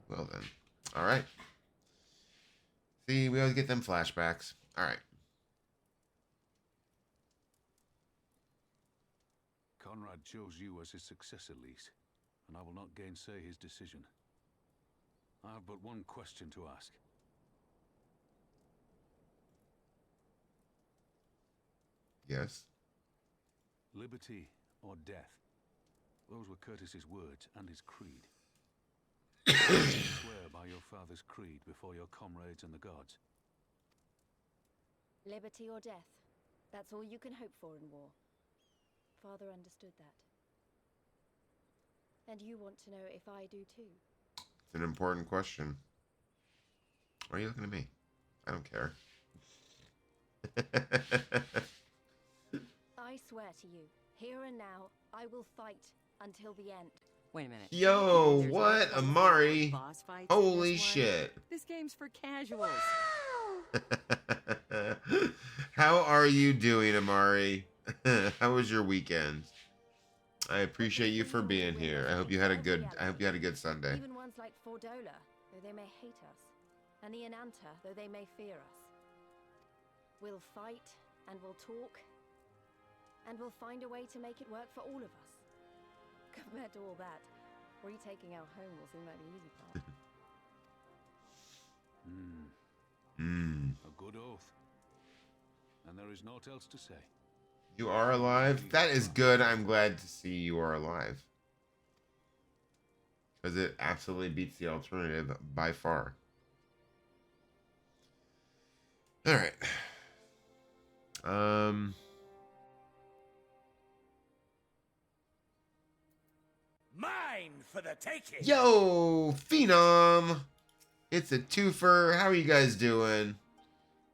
Well then. All right. See, we always get them flashbacks. All right. Conrad chose you as his successor, Lise, and I will not gainsay his decision. I have but one question to ask. Yes. Liberty or death? Those were Curtis's words and his creed. Swear by your father's creed before your comrades and the gods. Liberty or death. That's all you can hope for in war. Father understood that. And you want to know if I do too? It's an important question. Why are you looking at me? I don't care. I swear to you, here and now, I will fight until the end. Wait a minute. Yo, There's what? no Amari. boss fights in Holy this one? shit. This game's for casuals. How are you doing, Amari? How was your weekend? I appreciate you for being here. I hope you had a good Sunday. Even ones like Fordola, though they may hate us, and the Ananta, though they may fear us. We'll fight, and we'll talk, and we'll find a way to make it work for all of us. Compared to all that, retaking our home will seem like the easy part. A good oath. And there is naught else to say. You are alive? That is good. I'm glad to see you are alive. Because it absolutely beats the alternative by far. Alright. Mine for the taking! Yo, Phenom! It's a twofer. How are you guys doing?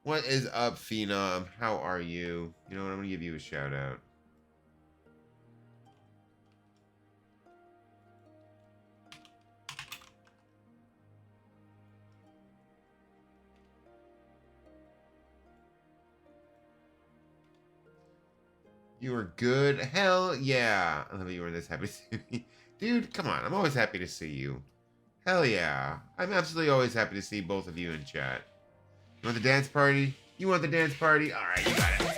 What is up, Phenom? How are you? You know what? I'm going to give you a shout out. You were good? Hell yeah. I love that you were this happy to see me. Dude, come on. I'm always happy to see you. Hell yeah. I'm absolutely always happy to see both of you in chat. You want the dance party? You want the dance party? Alright, you got it.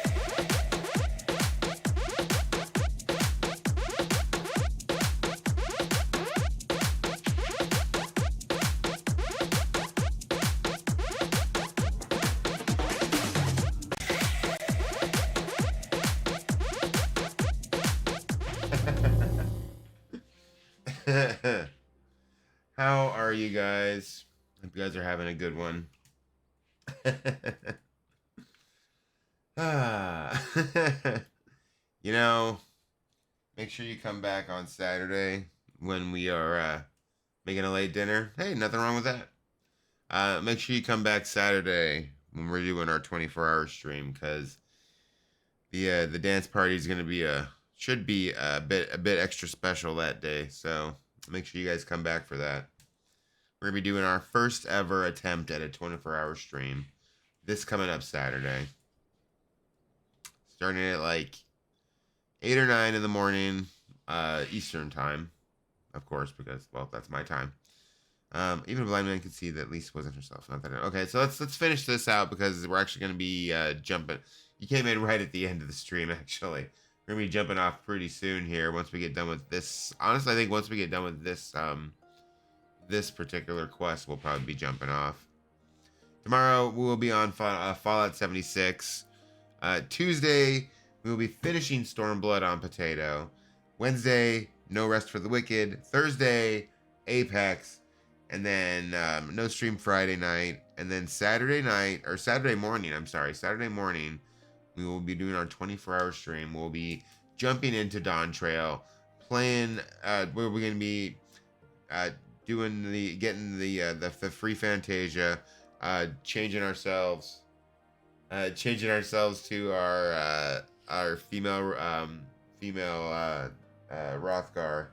How are you guys? Hope you guys are having a good one. You know, make sure you come back on Saturday when we are making a late dinner. Hey, nothing wrong with that. Make sure you come back Saturday when we're doing our 24-hour stream, because the dance party is gonna be should be a bit extra special that day. So make sure you guys come back for that. We're gonna be doing our first ever attempt at a 24-hour stream this coming up Saturday, starting at like 8 or 9 in the morning Eastern time, of course, because, well, that's my time. Even a blind man could see that Lisa wasn't herself. Not that. Okay, so let's finish this out because we're actually going to be jumping. You came in right at the end of the stream. Actually, we're gonna be jumping off pretty soon here. Once we get done with this, honestly, I think once we get done with this this particular quest, we'll probably be jumping off. Tomorrow we will be on Fallout 76. Tuesday we will be finishing Stormblood on Potato. Wednesday, No Rest for the Wicked. Thursday, Apex. And then no stream Friday night. And then Saturday morning, we will be doing our 24-hour stream. We'll be jumping into Dawntrail, playing, we're going to be getting the free Fantasia, changing ourselves to our female Rothgar.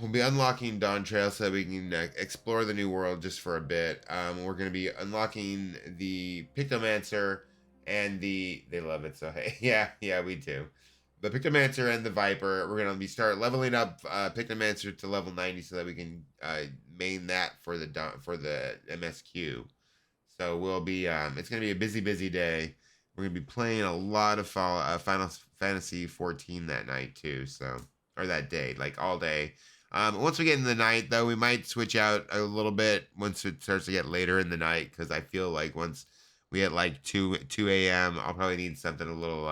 We'll be unlocking Dawntrail so that we can explore the new world just for a bit. We're going to be unlocking the Pictomancer and they love it, so hey, yeah, we do. The Pictomancer and the Viper. We're going to start leveling up Pictomancer to level 90 so that we can main that for the MSQ. So we'll be it's going to be a busy day. We're going to be playing a lot of Final Fantasy 14 that night too, or that day, like all day. Once we get in the night, though, we might switch out a little bit once it starts to get later in the night, because I feel like once we hit like 2 a.m., I'll probably need something a little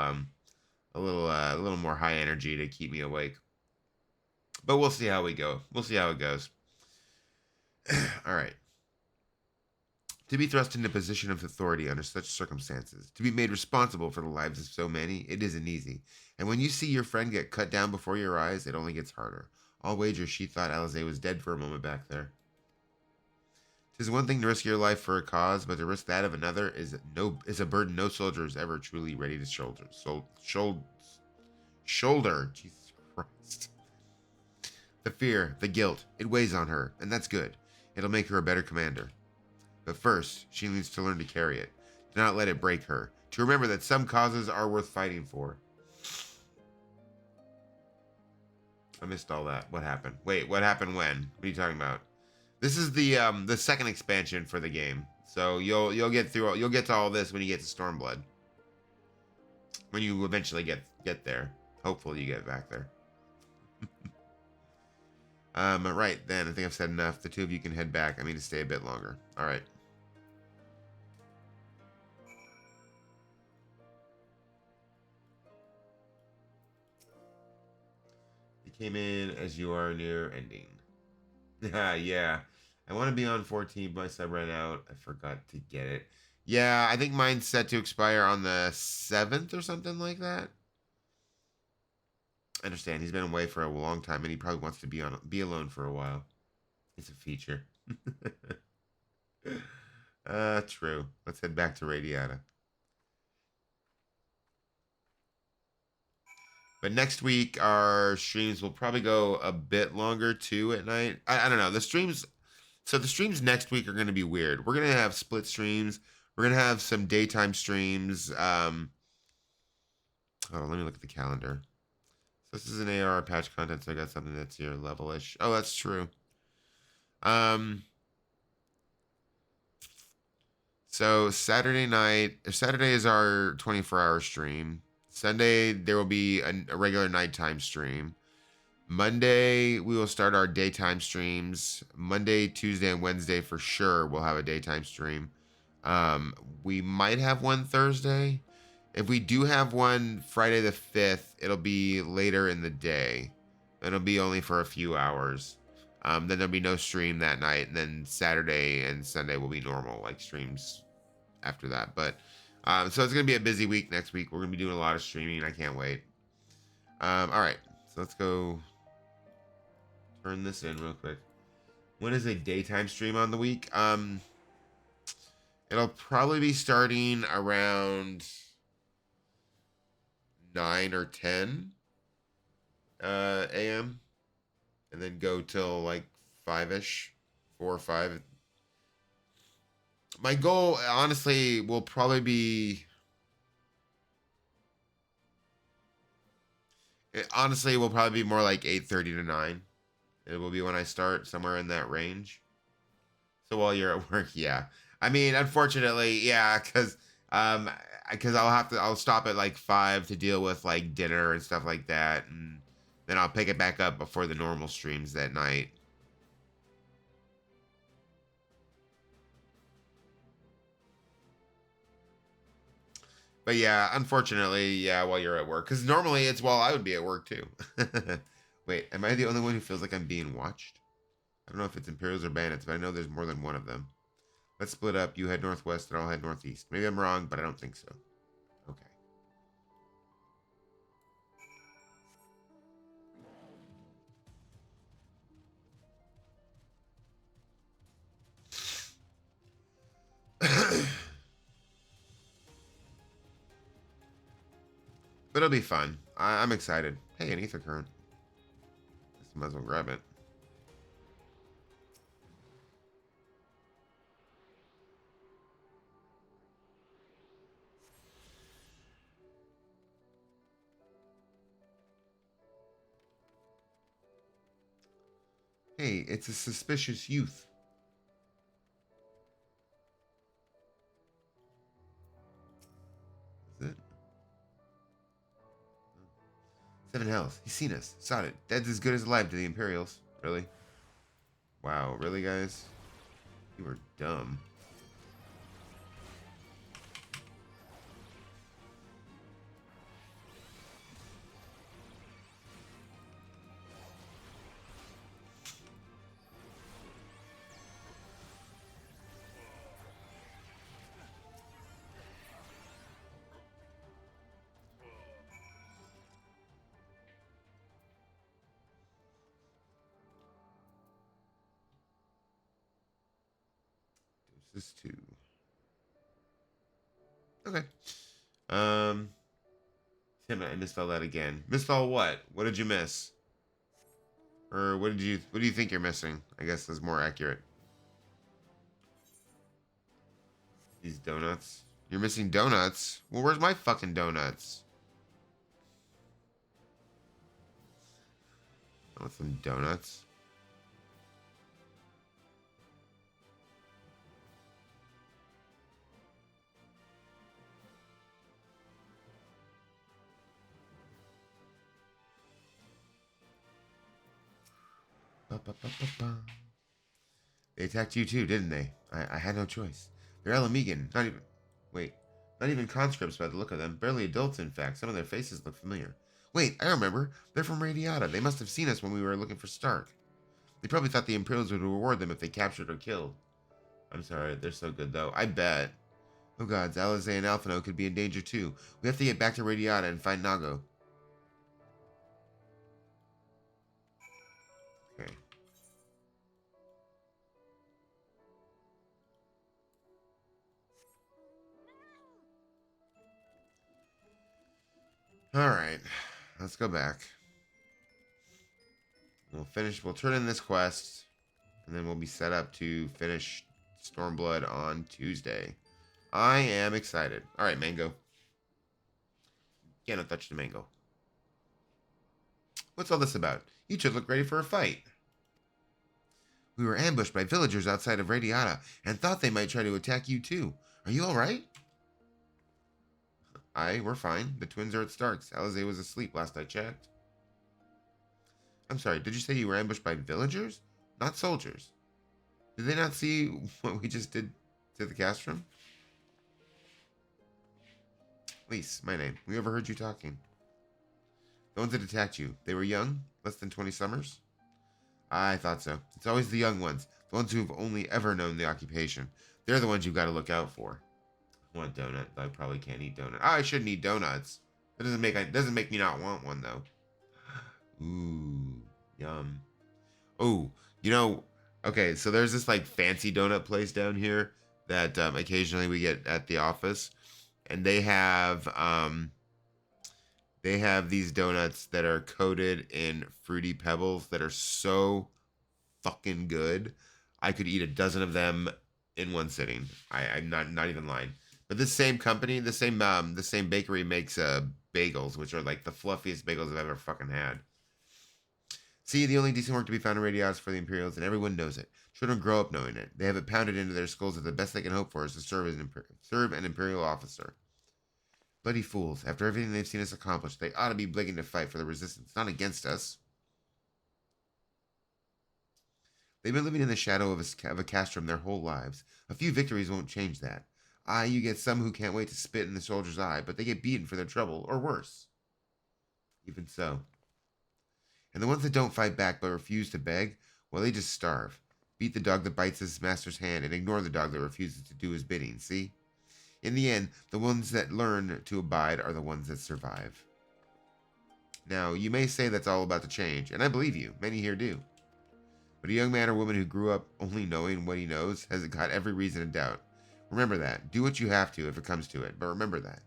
more high energy to keep me awake. But we'll see how we go. We'll see how it goes. All right. To be thrust into a position of authority under such circumstances, to be made responsible for the lives of so many, it isn't easy. And when you see your friend get cut down before your eyes, it only gets harder. I'll wager she thought Alize was dead for a moment back there. 'Tis one thing to risk your life for a cause, but to risk that of another is a burden no soldier is ever truly ready to shoulder. Jesus Christ. The fear, the guilt, it weighs on her, and that's good. It'll make her a better commander. But first, she needs to learn to carry it, to not let it break her, to remember that some causes are worth fighting for. I missed all that. What happened? Wait, what happened when? What are you talking about? This is the second expansion for the game, so you'll get to all this when you get to Stormblood. When you eventually get there. Hopefully you get back there. Right then, I think I've said enough. The two of you can head back. I mean to stay a bit longer. All right. You came in as you are near ending. Yeah. I want to be on 14, but my sub ran out. I forgot to get it. Yeah, I think mine's set to expire on the 7th or something like that. I understand. He's been away for a long time, and he probably wants to be alone for a while. It's a feature. True. Let's head back to Radiata. But next week, our streams will probably go a bit longer, too, at night. I don't know. The streams next week are going to be weird. We're going to have split streams. We're going to have some daytime streams. Hold on, let me look at the calendar. So this is an AR patch content, so I got something that's your level-ish. Oh, that's true. So Saturday is our 24-hour stream. Sunday, there will be a regular nighttime stream. Monday, we will start our daytime streams. Monday, Tuesday, and Wednesday for sure we'll have a daytime stream. We might have one Thursday. If we do have one Friday the 5th, it'll be later in the day. It'll be only for a few hours. Then there'll be no stream that night. And then Saturday and Sunday will be normal, like streams after that. But so it's going to be a busy week next week. We're going to be doing a lot of streaming. I can't wait. All right. So let's go turn this in real quick. When is a daytime stream on the week? It'll probably be starting around 9 or 10 a.m. and then go till like 5-ish, 4 or 5. My goal, honestly, will probably be... It will probably be more like 8:30 to 9. It will be when I start, somewhere in that range. So while you're at work, yeah. I mean, unfortunately, yeah, because I'll stop at like 5 to deal with like dinner and stuff like that, and then I'll pick it back up before the normal streams that night. But yeah, unfortunately, yeah, while you're at work, because normally it's while I would be at work too. Wait, am I the only one who feels like I'm being watched? I don't know if it's Imperials or Bandits, but I know there's more than one of them. Let's split up. You head northwest and I'll head northeast. Maybe I'm wrong, but I don't think so. Okay. But it'll be fun. I'm excited. Hey, an ether current. Just might as well grab it. Hey, it's a suspicious youth. Is it? 7 health. He's seen us. Saw it. Dead's as good as alive to the Imperials. Really? Wow, really, guys? You were dumb. This 2. Okay. Damn it, I misspelled that again. Misspell what? What did you miss? Or what do you think you're missing? I guess is more accurate. These donuts. You're missing donuts? Well, where's my fucking donuts? I want some donuts. They attacked you too, didn't they? I had no choice. They're Alamegan. Not even conscripts by the look of them. Barely adults, in fact. Some of their faces look familiar. Wait, I remember. They're from Radiata. They must have seen us when we were looking for Stark. They probably thought the Imperials would reward them if they captured or killed. I'm sorry, they're so good though. I bet. Oh gods, Alize and Alphino could be in danger too. We have to get back to Radiata and find Nago. Okay. Alright. Let's go back. We'll turn in this quest, and then we'll be set up to finish Stormblood on Tuesday. I am excited. Alright, Mango. Cannot touch the mango. What's all this about? You should look ready for a fight. We were ambushed by villagers outside of Radiata, and thought they might try to attack you too. Are you alright? Aye, we're fine. The twins are at Stark's. Alize was asleep last I checked. I'm sorry, did you say you were ambushed by villagers? Not soldiers. Did they not see what we just did to the castrum? Lise, my name. We overheard you talking. The ones that attacked you, they were young? Less than 20 summers? I thought so. It's always the young ones. The ones who've only ever known the occupation. They're the ones you've got to look out for. I want a donut. I probably can't eat donut. I shouldn't eat donuts. That doesn't make me not want one though. Ooh, yum. Oh, okay, so there's this like fancy donut place down here that occasionally we get at the office, and they have these donuts that are coated in fruity pebbles that are so fucking good. I could eat a dozen of them in one sitting. I'm not even lying. But this same company, the same bakery makes bagels, which are like the fluffiest bagels I've ever fucking had. See, the only decent work to be found in radios for the Imperials, and everyone knows it. Children grow up knowing it. They have it pounded into their skulls that the best they can hope for is to serve an Imperial officer. Bloody fools. After everything they've seen us accomplish, they ought to be begging to fight for the resistance, not against us. They've been living in the shadow of a castrum their whole lives. A few victories won't change that. Aye, you get some who can't wait to spit in the soldier's eye, but they get beaten for their trouble, or worse. Even so. And the ones that don't fight back but refuse to beg, well, they just starve. Beat the dog that bites his master's hand and ignore the dog that refuses to do his bidding, see? In the end, the ones that learn to abide are the ones that survive. Now, you may say that's all about to change, and I believe you. Many here do. But a young man or woman who grew up only knowing what he knows has got every reason to doubt. Remember that. Do what you have to if it comes to it, but remember that.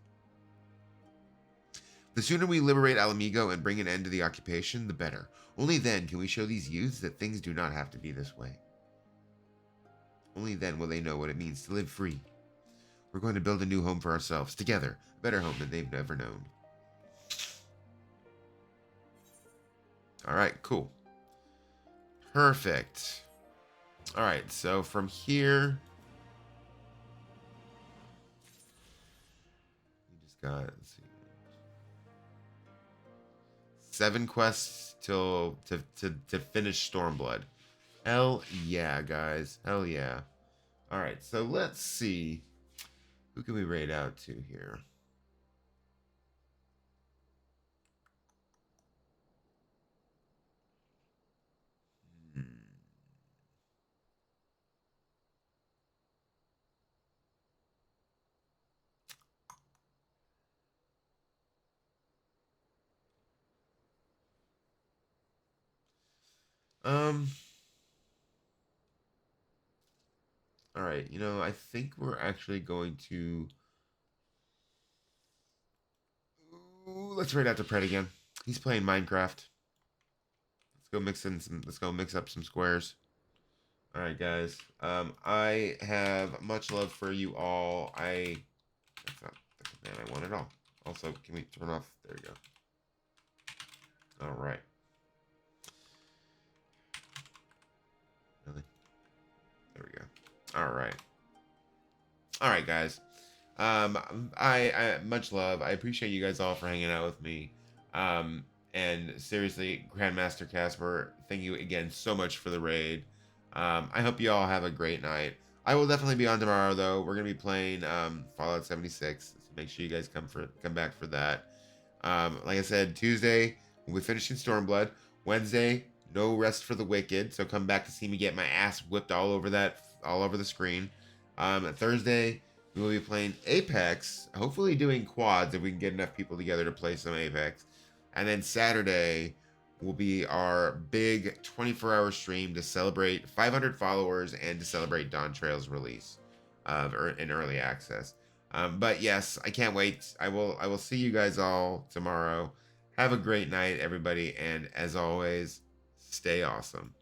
The sooner we liberate Alamigo and bring an end to the occupation, the better. Only then can we show these youths that things do not have to be this way. Only then will they know what it means to live free. We're going to build a new home for ourselves, together. A better home than they've never known. Alright, cool. Perfect. Alright, so from here... we just got... let's see. 7 quests to finish Stormblood. Hell yeah, guys. Hell yeah. Alright, so let's see. Who can we raid out to here? All right, you know, I think we're actually going to... ooh, let's raid out to Pred again. He's playing Minecraft. Let's go mix up some squares. All right, guys. I have much love for you all. That's not the man I want at all. Also, can we turn off? There we go. All right. Really? There we go. All right. All right, guys. I much love. I appreciate you guys all for hanging out with me. And seriously, Grandmaster Casper, thank you again so much for the raid. I hope you all have a great night. I will definitely be on tomorrow, though. We're gonna be playing Fallout 76. So make sure you guys come back for that. Like I said, Tuesday we'll be finishing Stormblood. Wednesday, no rest for the wicked. So come back to see me get my ass whipped all over the screen. Thursday we will be playing Apex. Hopefully doing quads if we can get enough people together to play some Apex. And then Saturday will be our big 24-hour stream to celebrate 500 followers and to celebrate Dawntrail's release in early access. But yes, I can't wait. I will see you guys all tomorrow. Have a great night, everybody, and as always, stay awesome.